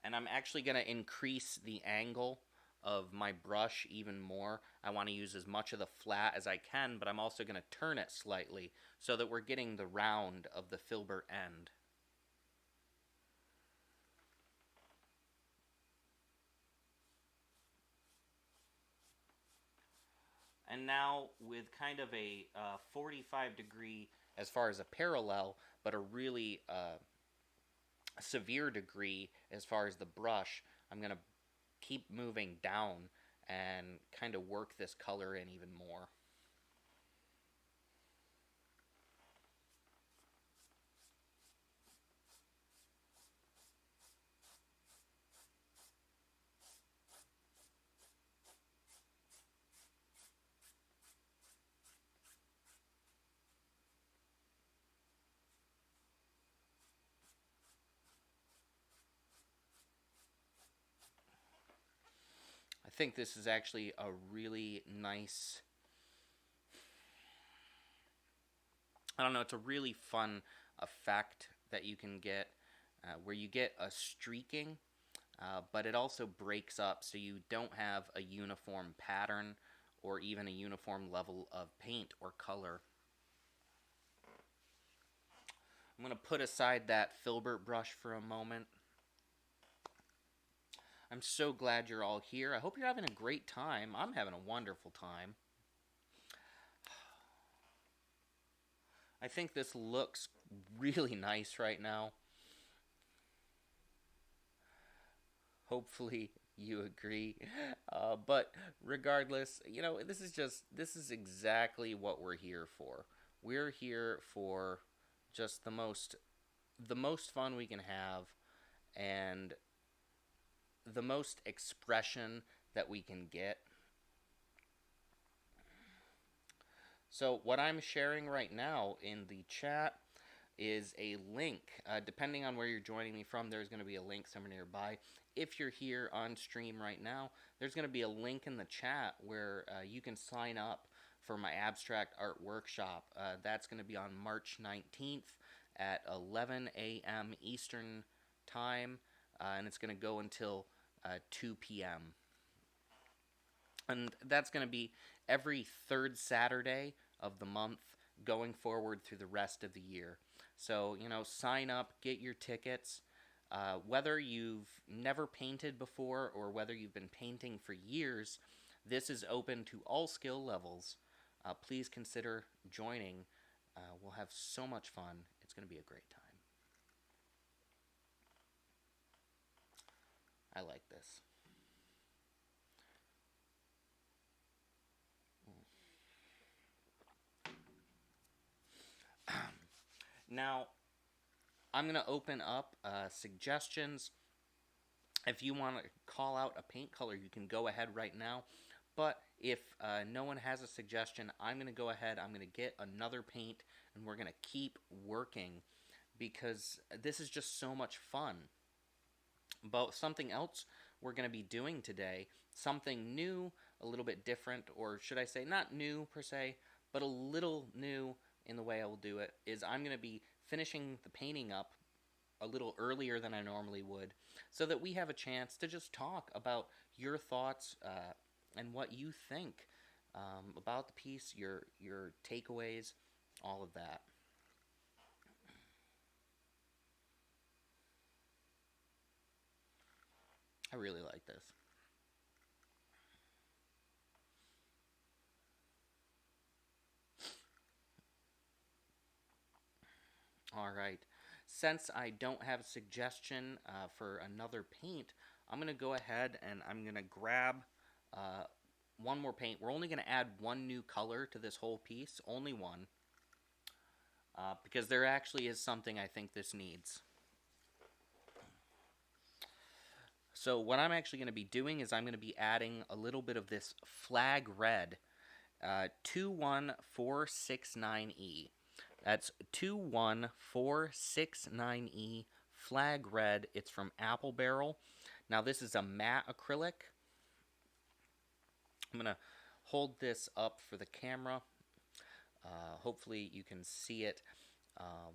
And I'm actually going to increase the angle of my brush even more. I want to use as much of the flat as I can, but I'm also going to turn it slightly so that we're getting the round of the filbert end. And now with kind of a 45-degree as far as a parallel, but a really severe degree as far as the brush, I'm going to keep moving down and kind of work this color in even more. I think this is actually a really nice, I don't know, it's a really fun effect that you can get where you get a streaking, but it also breaks up so you don't have a uniform pattern or even a uniform level of paint or color. I'm going to put aside that filbert brush for a moment. I'm so glad you're all here. I hope you're having a great time. I'm having a wonderful time. I think this looks really nice right now. Hopefully you agree. But regardless, you know, this is exactly what we're here for. We're here for just the most fun we can have and the most expression that we can get. So what I'm sharing right now in the chat is a link. Depending on where you're joining me from, there's going to be a link somewhere nearby. If you're here on stream right now, there's going to be a link in the chat where you can sign up for my abstract art workshop. That's going to be on March 19th at 11 a.m. Eastern Time, and it's going to go until 2 p.m. And that's going to be every third Saturday of the month going forward through the rest of the year. So, you know, sign up, get your tickets. Whether you've never painted before or whether you've been painting for years, this is open to all skill levels. Please consider joining. We'll have so much fun. It's going to be a great time. I like this. Now, I'm going to open up suggestions. If you want to call out a paint color, you can go ahead right now. But if no one has a suggestion, I'm going to go ahead, I'm going to get another paint, and we're going to keep working because this is just so much fun. But something else we're going to be doing today, something new, a little bit different, or should I say not new per se, but a little new in the way I will do it, is I'm going to be finishing the painting up a little earlier than I normally would, so that we have a chance to just talk about your thoughts and what you think about the piece, your takeaways, all of that. I really like this. All right. Since I don't have a suggestion for another paint, I'm going to go ahead and I'm going to grab uh, one more paint. We're only going to add one new color to this whole piece, only one, because there actually is something I think this needs. So what I'm actually going to be doing is I'm going to be adding a little bit of this flag red, 21469E. That's 21469E flag red. It's from Apple Barrel. Now this is a matte acrylic. I'm going to hold this up for the camera. Hopefully you can see it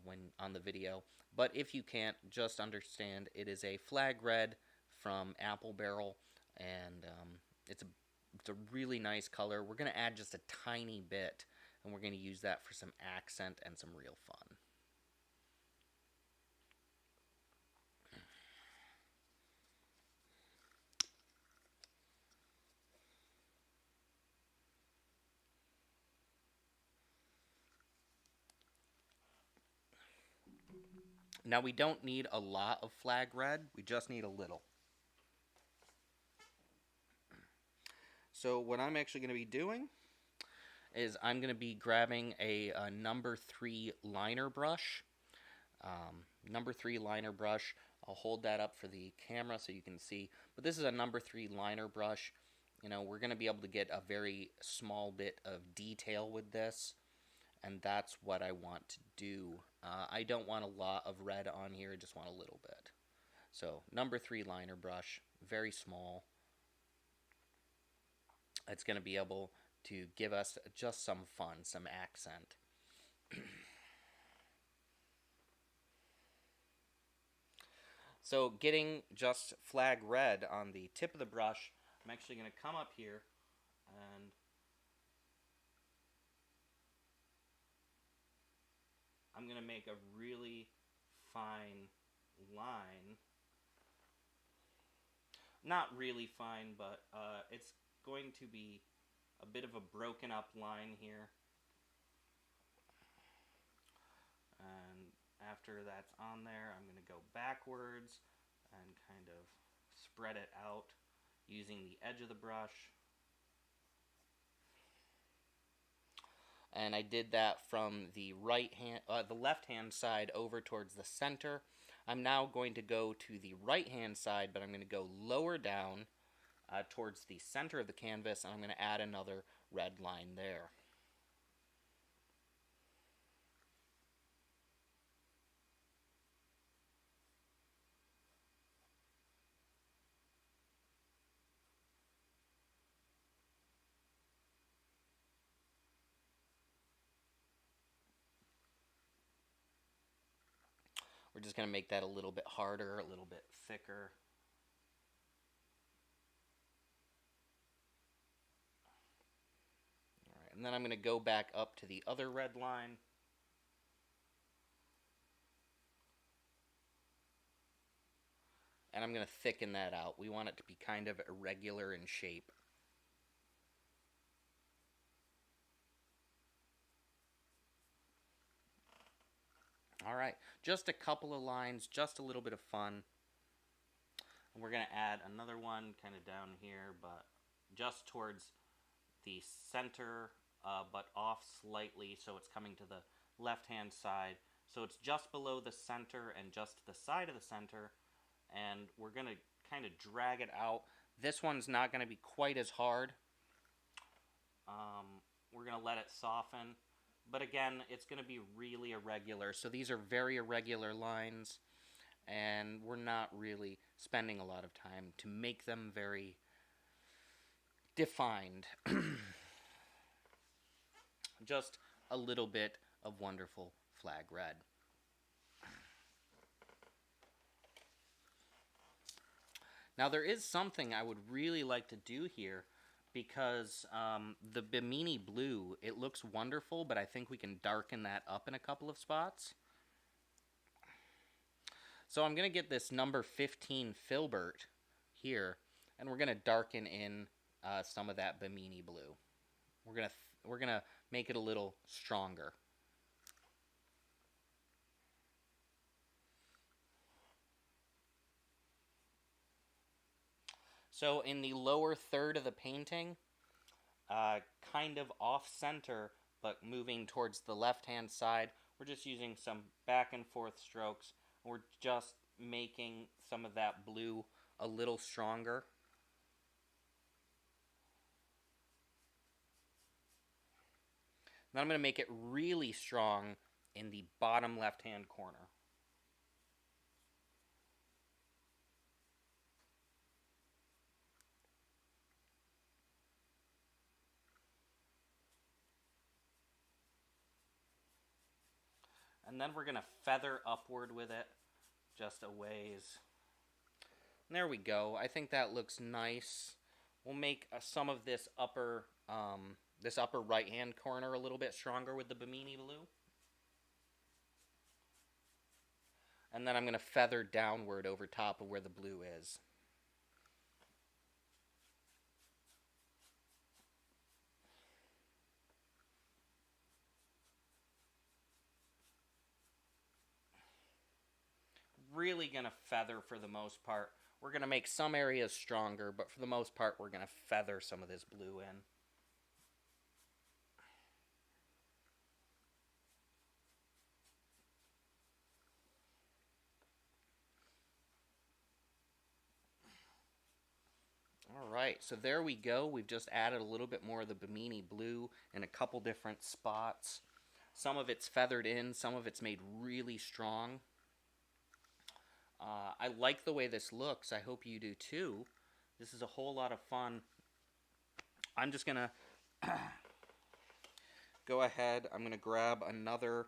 when on the video. But if you can't, just understand it is a flag red from Apple Barrel, and it's a really nice color. We're going to add just a tiny bit, and we're going to use that for some accent and some real fun. Now we don't need a lot of flag red, we just need a little. So what I'm actually going to be doing is I'm going to be grabbing a number 3 liner brush. Number 3 liner brush. I'll hold that up for the camera so you can see. But this is a number 3 liner brush. You know, we're going to be able to get a very small bit of detail with this, and that's what I want to do. I don't want a lot of red on here, I just want a little bit. So, number 3 liner brush, very small. It's going to be able to give us just some fun, some accent. So getting just flag red on the tip of the brush, I'm actually going to come up here and I'm going to make a really fine line. Not really fine, but it's going to be a bit of a broken up line here. And after that's on there, I'm going to go backwards and kind of spread it out using the edge of the brush. And I did that from the the left-hand side over towards the center. I'm now going to go to the right-hand side, but I'm going to go lower down towards the center of the canvas, and I'm going to add another red line there. We're just going to make that a little bit harder, a little bit thicker. All right, and then I'm going to go back up to the other red line. And I'm going to thicken that out. We want it to be kind of irregular in shape. Alright, just a couple of lines, just a little bit of fun. And we're going to add another one kind of down here, but just towards the center, but off slightly, so it's coming to the left-hand side. So it's just below the center and just to the side of the center, and we're going to kind of drag it out. This one's not going to be quite as hard. We're going to let it soften. But again, it's going to be really irregular. So these are very irregular lines, and we're not really spending a lot of time to make them very defined. Just a little bit of wonderful flag red. Now there is something I would really like to do here, because the Bimini blue, it looks wonderful, but I think we can darken that up in a couple of spots. So I'm going to get this number 15 Filbert here, and we're going to darken in some of that Bimini blue. We're gonna make it a little stronger. So in the lower third of the painting, kind of off-center, but moving towards the left-hand side, we're just using some back and forth strokes. We're just making some of that blue a little stronger. Then I'm going to make it really strong in the bottom left-hand corner. And then we're going to feather upward with it just a ways. And there we go. I think that looks nice. We'll make some of this upper right-hand corner a little bit stronger with the Bimini blue. And then I'm going to feather downward over top of where the blue is. Really going to feather for the most part. We're going to make some areas stronger, but for the most part, we're going to feather some of this blue in. Alright, so there we go. We've just added a little bit more of the Bimini blue in a couple different spots. Some of it's feathered in, some of it's made really strong. I like the way this looks. I hope you do too. This is a whole lot of fun. I'm just going to go ahead. I'm going to grab another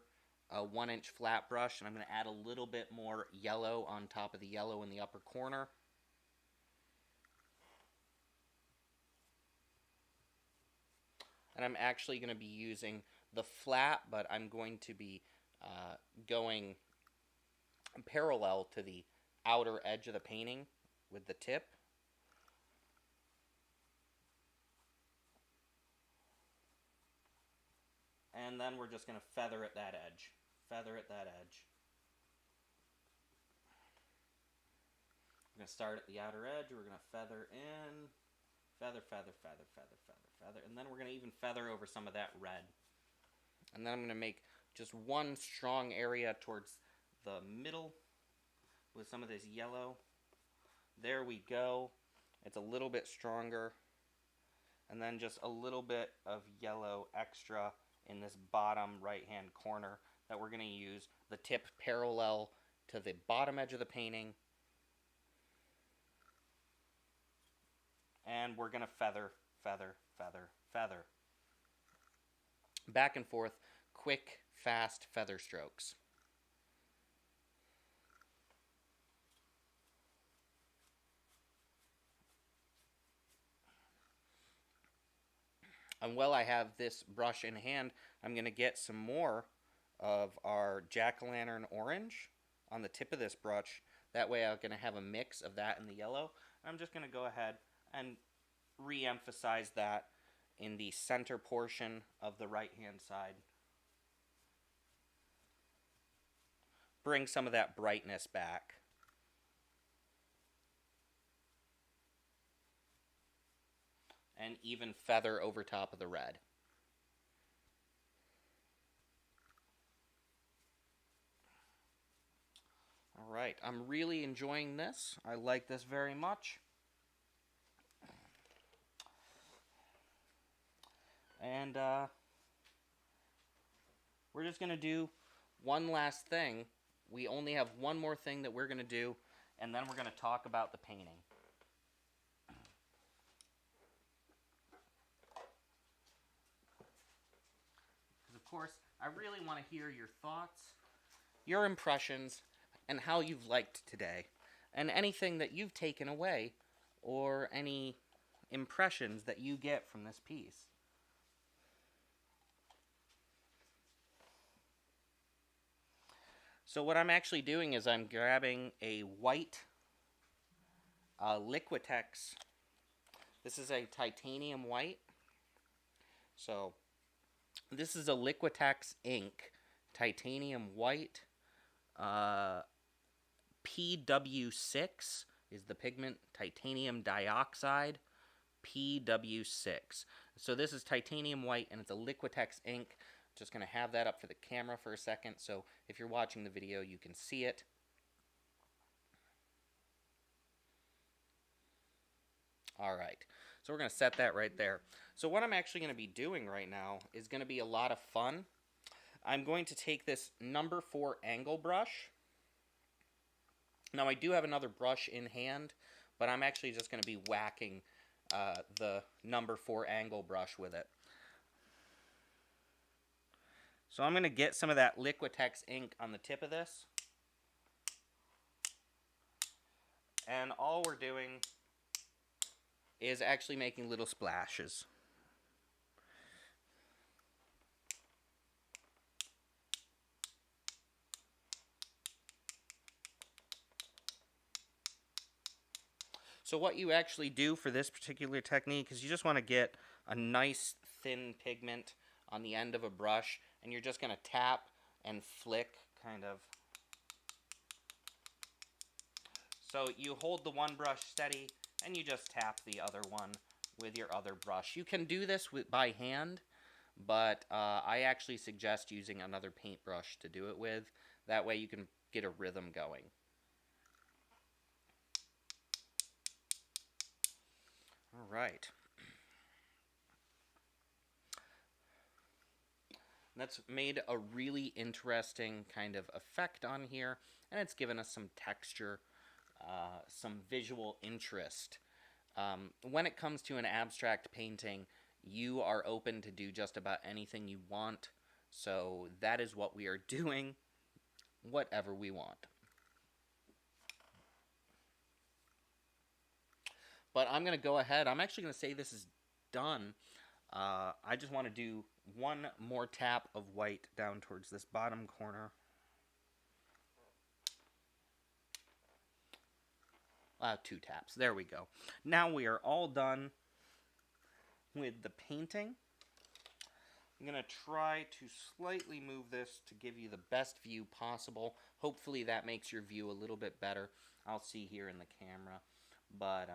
1-inch flat brush, and I'm going to add a little bit more yellow on top of the yellow in the upper corner. And I'm actually going to be using the flat, but I'm going to be going parallel to the outer edge of the painting with the tip. And then we're just going to feather at that edge. Feather at that edge. We're going to start at the outer edge. We're going to feather in. Feather, feather, feather, feather, feather, feather. And then we're going to even feather over some of that red. And then I'm going to make just one strong area towards the middle with some of this yellow. There we go. It's a little bit stronger. And then just a little bit of yellow extra in this bottom right-hand corner that we're going to use the tip parallel to the bottom edge of the painting. And we're going to feather, feather, feather, feather. Back and forth, quick, fast feather strokes. And while I have this brush in hand, I'm going to get some more of our jack-o'-lantern orange on the tip of this brush. That way I'm going to have a mix of that and the yellow. I'm just going to go ahead and re-emphasize that in the center portion of the right-hand side. Bring some of that brightness back. And even feather over top of the red. Alright, I'm really enjoying this. I like this very much. And we're just going to do one last thing. We only have one more thing that we're going to do, and then we're going to talk about the painting. Because, of course, I really want to hear your thoughts, your impressions, and how you've liked today, and anything that you've taken away, or any impressions that you get from this piece. So what I'm actually doing is I'm grabbing a white Liquitex. This is a titanium white. So this is a Liquitex ink, titanium white. PW6 is the pigment, titanium dioxide, PW6. So this is titanium white, and it's a Liquitex ink. Just going to have that up for the camera for a second, so if you're watching the video, you can see it. Alright, so we're going to set that right there. So what I'm actually going to be doing right now is going to be a lot of fun. I'm going to take this number 4 angle brush. Now I do have another brush in hand, but I'm actually just going to be whacking the number 4 angle brush with it. So I'm going to get some of that Liquitex ink on the tip of this. And all we're doing is actually making little splashes. So what you actually do for this particular technique is you just want to get a nice thin pigment on the end of a brush, and you're just going to tap and flick, kind of. So you hold the one brush steady, and you just tap the other one with your other brush. You can do this by hand, but I actually suggest using another paintbrush to do it with. That way you can get a rhythm going. All right. That's made a really interesting kind of effect on here, and it's given us some texture, some visual interest. When it comes to an abstract painting, you are open to do just about anything you want, so that is what we are doing, whatever we want. But I'm going to go ahead. I'm actually going to say this is done. I just want to do one more tap of white down towards this bottom corner. 2 taps. There we go. Now we are all done with the painting. I'm going to try to slightly move this to give you the best view possible. Hopefully that makes your view a little bit better. I'll see here in the camera. But,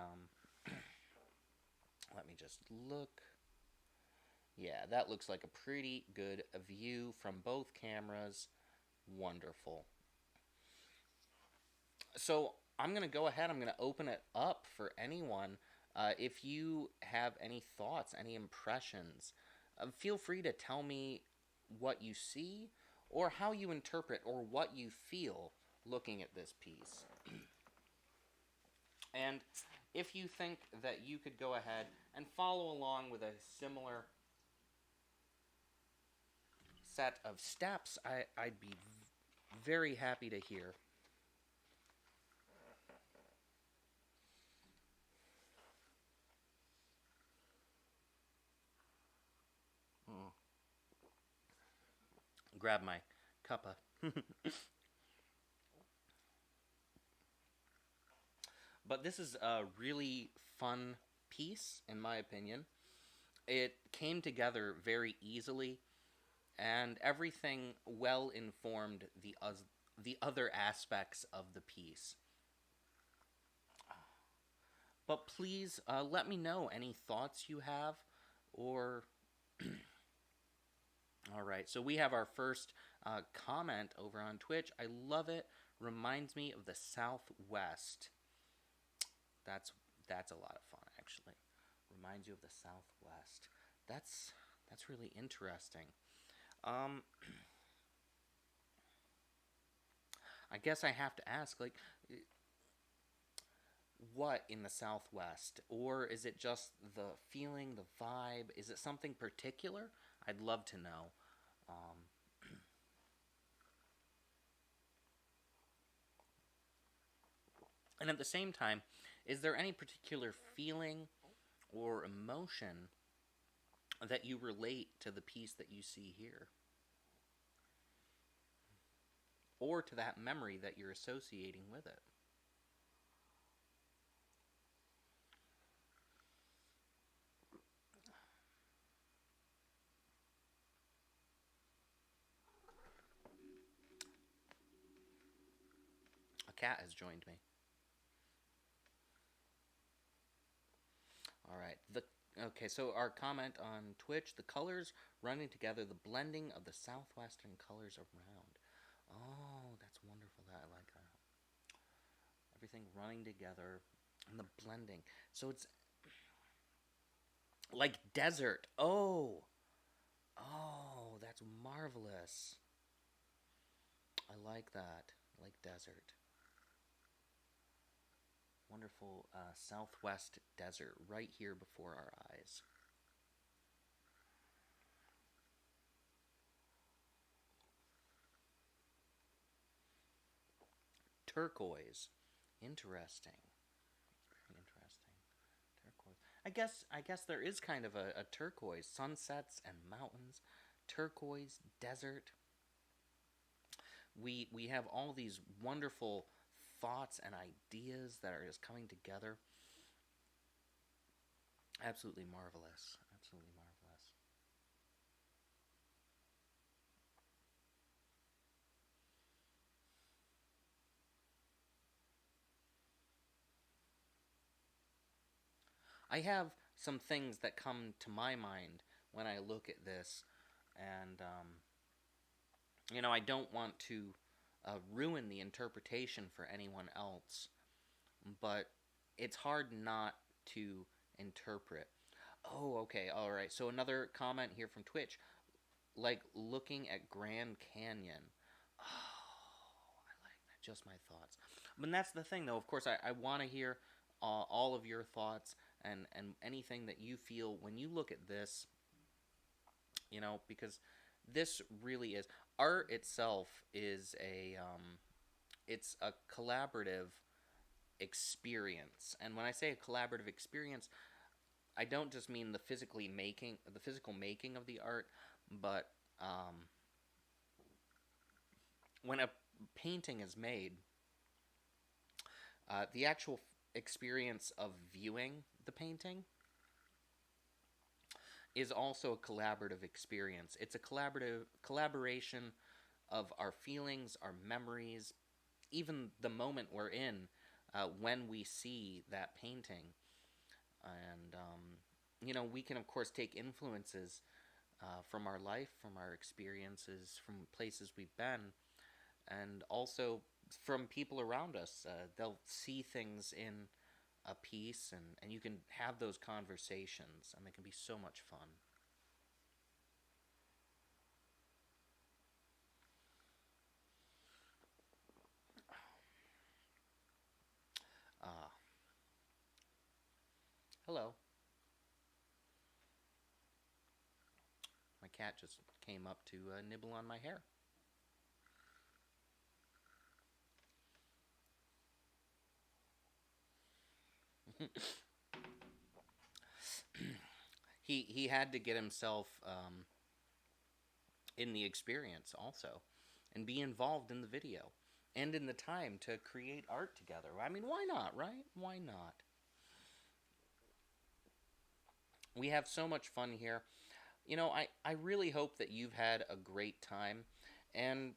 let me just look. Yeah, that looks like a pretty good view from both cameras. Wonderful. So I'm going to go ahead. I'm going to open it up for anyone. If you have any thoughts, any impressions, feel free to tell me what you see or how you interpret or what you feel looking at this piece. And if you think that you could go ahead and follow along with a similar set of steps, I'd be very happy to hear. Grab my cuppa. But this is a really fun piece, in my opinion. It came together very easily, and everything well informed the other aspects of the piece. But please let me know any thoughts you have, or... Alright, so we have our first comment over on Twitch. I love it. Reminds me of the Southwest. That's that's a lot of fun, actually. Reminds you of the Southwest. That's that's really interesting. Um, I guess I have to ask, like, what in the Southwest, or is it just the feeling, the vibe? Is it something particular? I'd love to know. Um, and at the same time, is there any particular feeling or emotion that you relate to the piece that you see here, or to that memory that you're associating with it? A cat has joined me. All right. The Okay, so our comment on Twitch, the colors running together, the blending of the southwestern colors around. Oh, that's wonderful. That I like that. Everything running together and the blending. So it's like desert. Oh. Oh, that's marvelous. I like that. I like desert. Wonderful southwest desert right here before our eyes. Turquoise. Interesting. Very interesting. Turquoise. I guess there is kind of a turquoise. Sunsets and mountains. Turquoise, desert. We have all these wonderful thoughts and ideas that are just coming together. Absolutely marvelous. Absolutely marvelous. I have some things that come to my mind when I look at this, and I don't want to ruin the interpretation for anyone else, but it's hard not to interpret. Oh, okay, all right. So another comment here from Twitch, like looking at Grand Canyon. Oh, I like that. Just my thoughts. But that's the thing, though. Of course, I want to hear all of your thoughts and anything that you feel when you look at this, because this really is art itself is it's a collaborative experience. And when I say a collaborative experience, I don't just mean the physical making of the art, but when a painting is made, the actual experience of viewing the painting is also a collaborative experience. It's a collaborative collaboration of our feelings, our memories, even the moment we're in when we see that painting. And we can of course take influences from our life, from our experiences, from places we've been, and also from people around us. They'll see things in a piece, and you can have those conversations, and they can be so much fun. Uh, Hello. My cat just came up to nibble on my hair. He had to get himself in the experience also, and be involved in the video and in the time to create art together. I mean, why not, right? Why not? We have so much fun here. I really hope that you've had a great time, and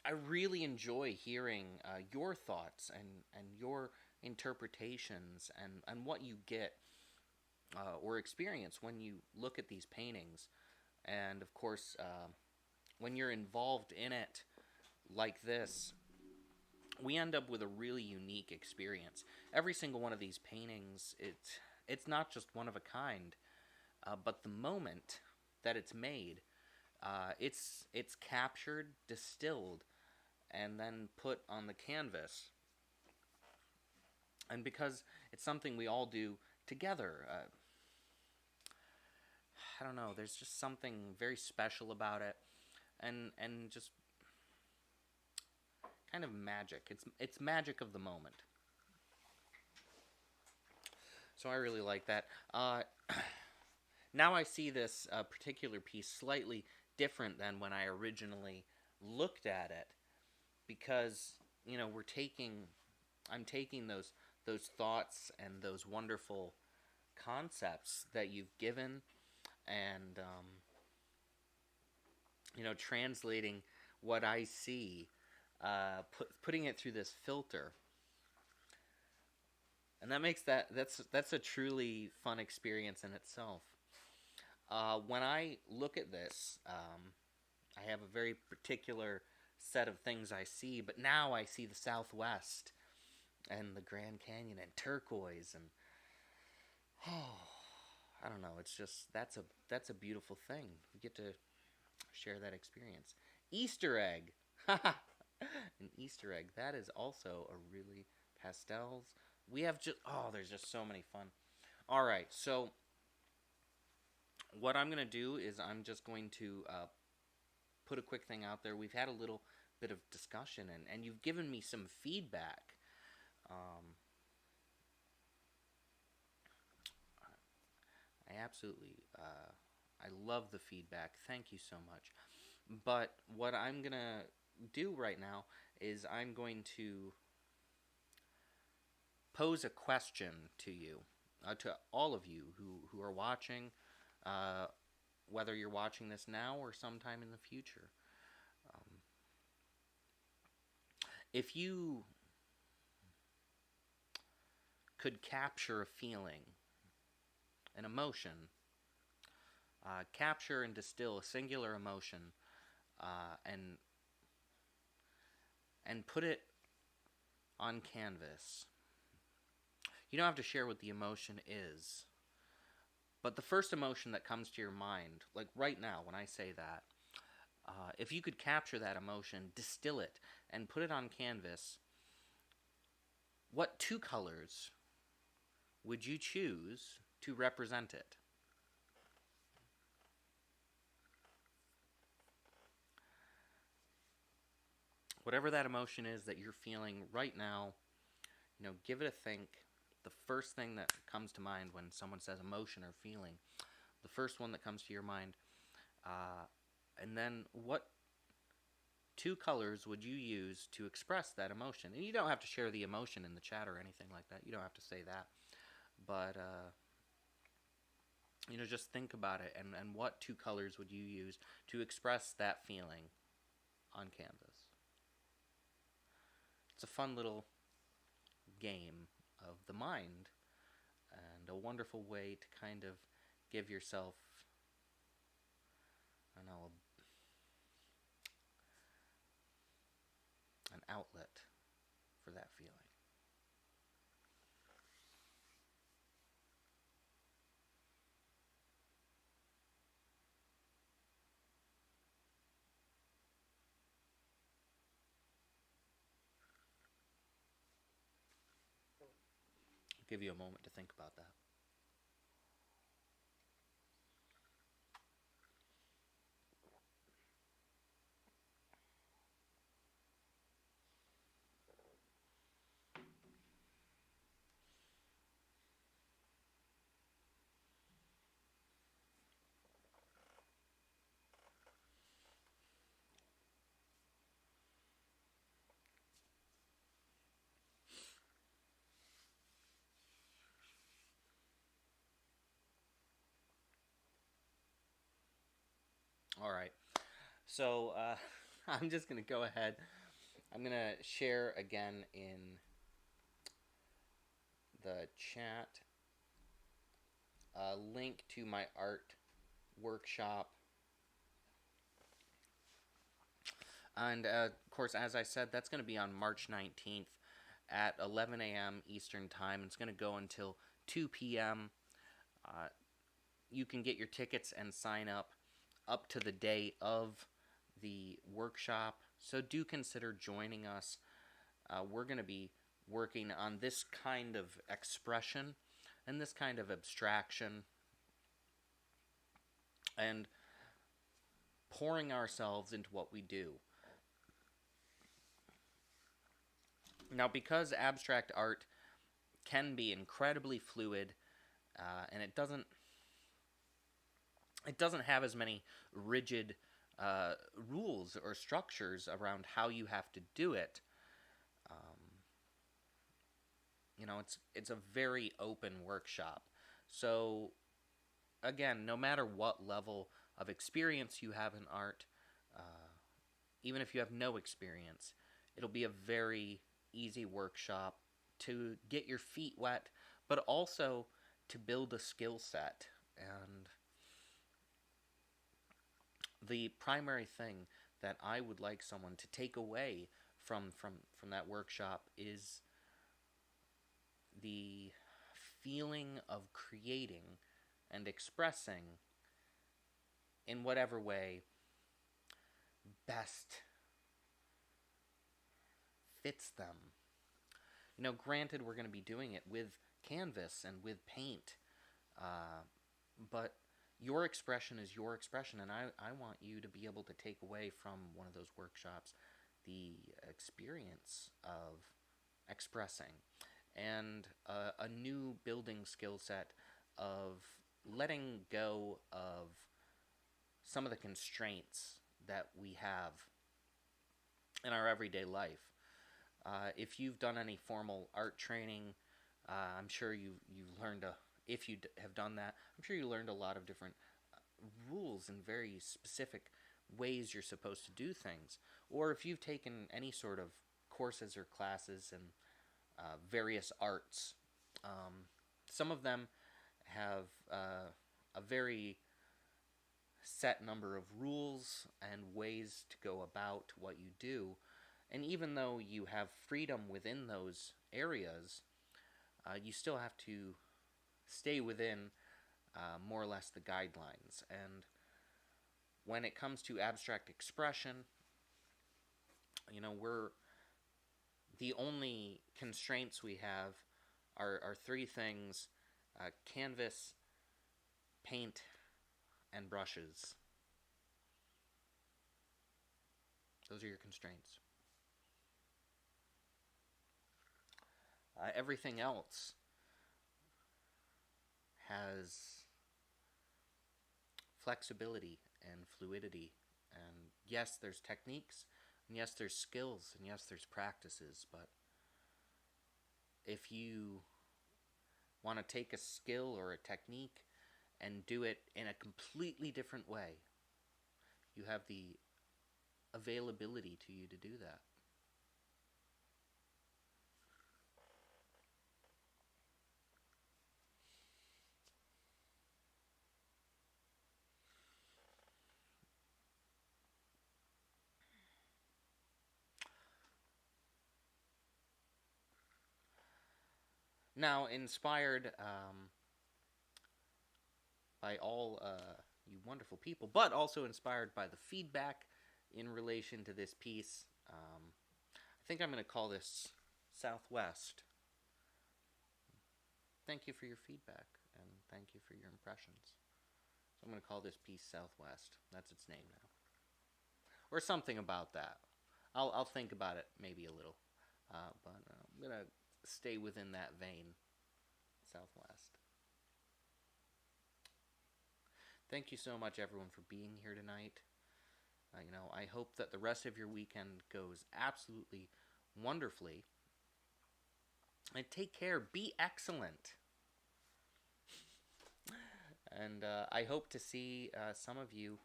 I really enjoy hearing your thoughts and your interpretations and what you get or experience when you look at these paintings. And of course, when you're involved in it, like this, we end up with a really unique experience. Every single one of these paintings, it's not just one of a kind, but the moment that it's made, it's captured, distilled, and then put on the canvas. And because it's something we all do together, I don't know. There's just something very special about it, and just kind of magic. It's magic of the moment. So I really like that. Now I see this particular piece slightly different than when I originally looked at it, because I'm taking those thoughts and those wonderful concepts that you've given, and translating what I see, putting it through this filter, and that makes that's a truly fun experience in itself. When I look at this, I have a very particular set of things I see, but now I see the Southwest and the Grand Canyon and turquoise, and oh, I don't know. It's just that's a beautiful thing. You get to share that experience. Easter egg, an Easter egg. That is also a really pastels. We have just there's just so many fun. All right, so what I'm gonna do is I'm just going to put a quick thing out there. We've had a little bit of discussion, and you've given me some feedback. Um, I absolutely, I love the feedback. Thank you so much. But what I'm gonna do right now is I'm going to pose a question to you, to all of you who are watching, uh, whether you're watching this now or sometime in the future. Um, if you could capture a feeling, an emotion, capture and distill a singular emotion, and put it on canvas. You don't have to share what the emotion is, but the first emotion that comes to your mind, like right now when I say that, if you could capture that emotion, distill it, and put it on canvas, what two colors would you choose to represent it? Whatever that emotion is that you're feeling right now, give it a think. The first thing that comes to mind when someone says emotion or feeling, the first one that comes to your mind, uh, and then what two colors would you use to express that emotion? And you don't have to share the emotion in the chat or anything like that. You don't have to say that. But, just think about it, and what two colors would you use to express that feeling on canvas? It's a fun little game of the mind, and a wonderful way to kind of give yourself, I don't know, an outlet for that feeling. I'll give you a moment to think about that. All right. So I'm just going to go ahead. I'm going to share again in the chat a link to my art workshop. And of course, as I said, that's going to be on March 19th at 11 a.m. Eastern Time. It's going to go until 2 p.m. Uh, you can get your tickets and sign up to the day of the workshop. So do consider joining us. We're going to be working on this kind of expression and this kind of abstraction and pouring ourselves into what we do. Now, because abstract art can be incredibly fluid, and it doesn't have as many rigid rules or structures around how you have to do it. It's a very open workshop. So again, no matter what level of experience you have in art, even if you have no experience, it'll be a very easy workshop to get your feet wet, but also to build a skill set. And the primary thing that I would like someone to take away from that workshop is the feeling of creating and expressing in whatever way best fits them. Granted, we're going to be doing it with canvas and with paint, but your expression is your expression, and I want you to be able to take away from one of those workshops the experience of expressing and a new building skill set of letting go of some of the constraints that we have in our everyday life. If you've done any formal art training, I'm sure you've learned if you have done that, I'm sure you learned a lot of different rules and very specific ways you're supposed to do things. Or if you've taken any sort of courses or classes in various arts, some of them have a very set number of rules and ways to go about what you do. And even though you have freedom within those areas, you still have to stay within more or less the guidelines. And when it comes to abstract expression, we're the only constraints we have are three things: canvas, paint, and brushes. Those are your constraints. Everything else has flexibility and fluidity. And yes, there's techniques, and yes, there's skills, and yes, there's practices. But if you want to take a skill or a technique and do it in a completely different way, you have the availability to you to do that. Now, inspired by all you wonderful people, but also inspired by the feedback in relation to this piece, I think I'm going to call this Southwest. Thank you for your feedback, and thank you for your impressions. So I'm going to call this piece Southwest. That's its name now. Or something about that. I'll think about it maybe a little. But I'm going to stay within that vein. Southwest. Thank you so much, everyone, for being here tonight. I hope that the rest of your weekend goes absolutely wonderfully. And take care. Be excellent. And I hope to see some of you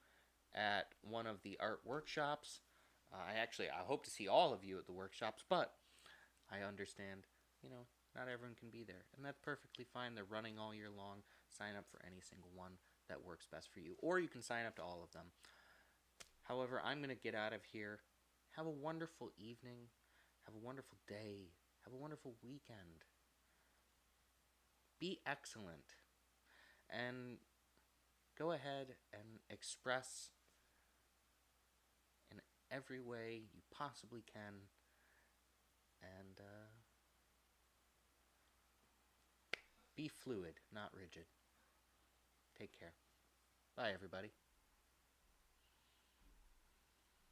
at one of the art workshops. I hope to see all of you at the workshops, but I understand, not everyone can be there. And that's perfectly fine. They're running all year long. Sign up for any single one that works best for you. Or you can sign up to all of them. However, I'm going to get out of here. Have a wonderful evening. Have a wonderful day. Have a wonderful weekend. Be excellent. And go ahead and express in every way you possibly can. And be fluid, not rigid. Take care. Bye, everybody.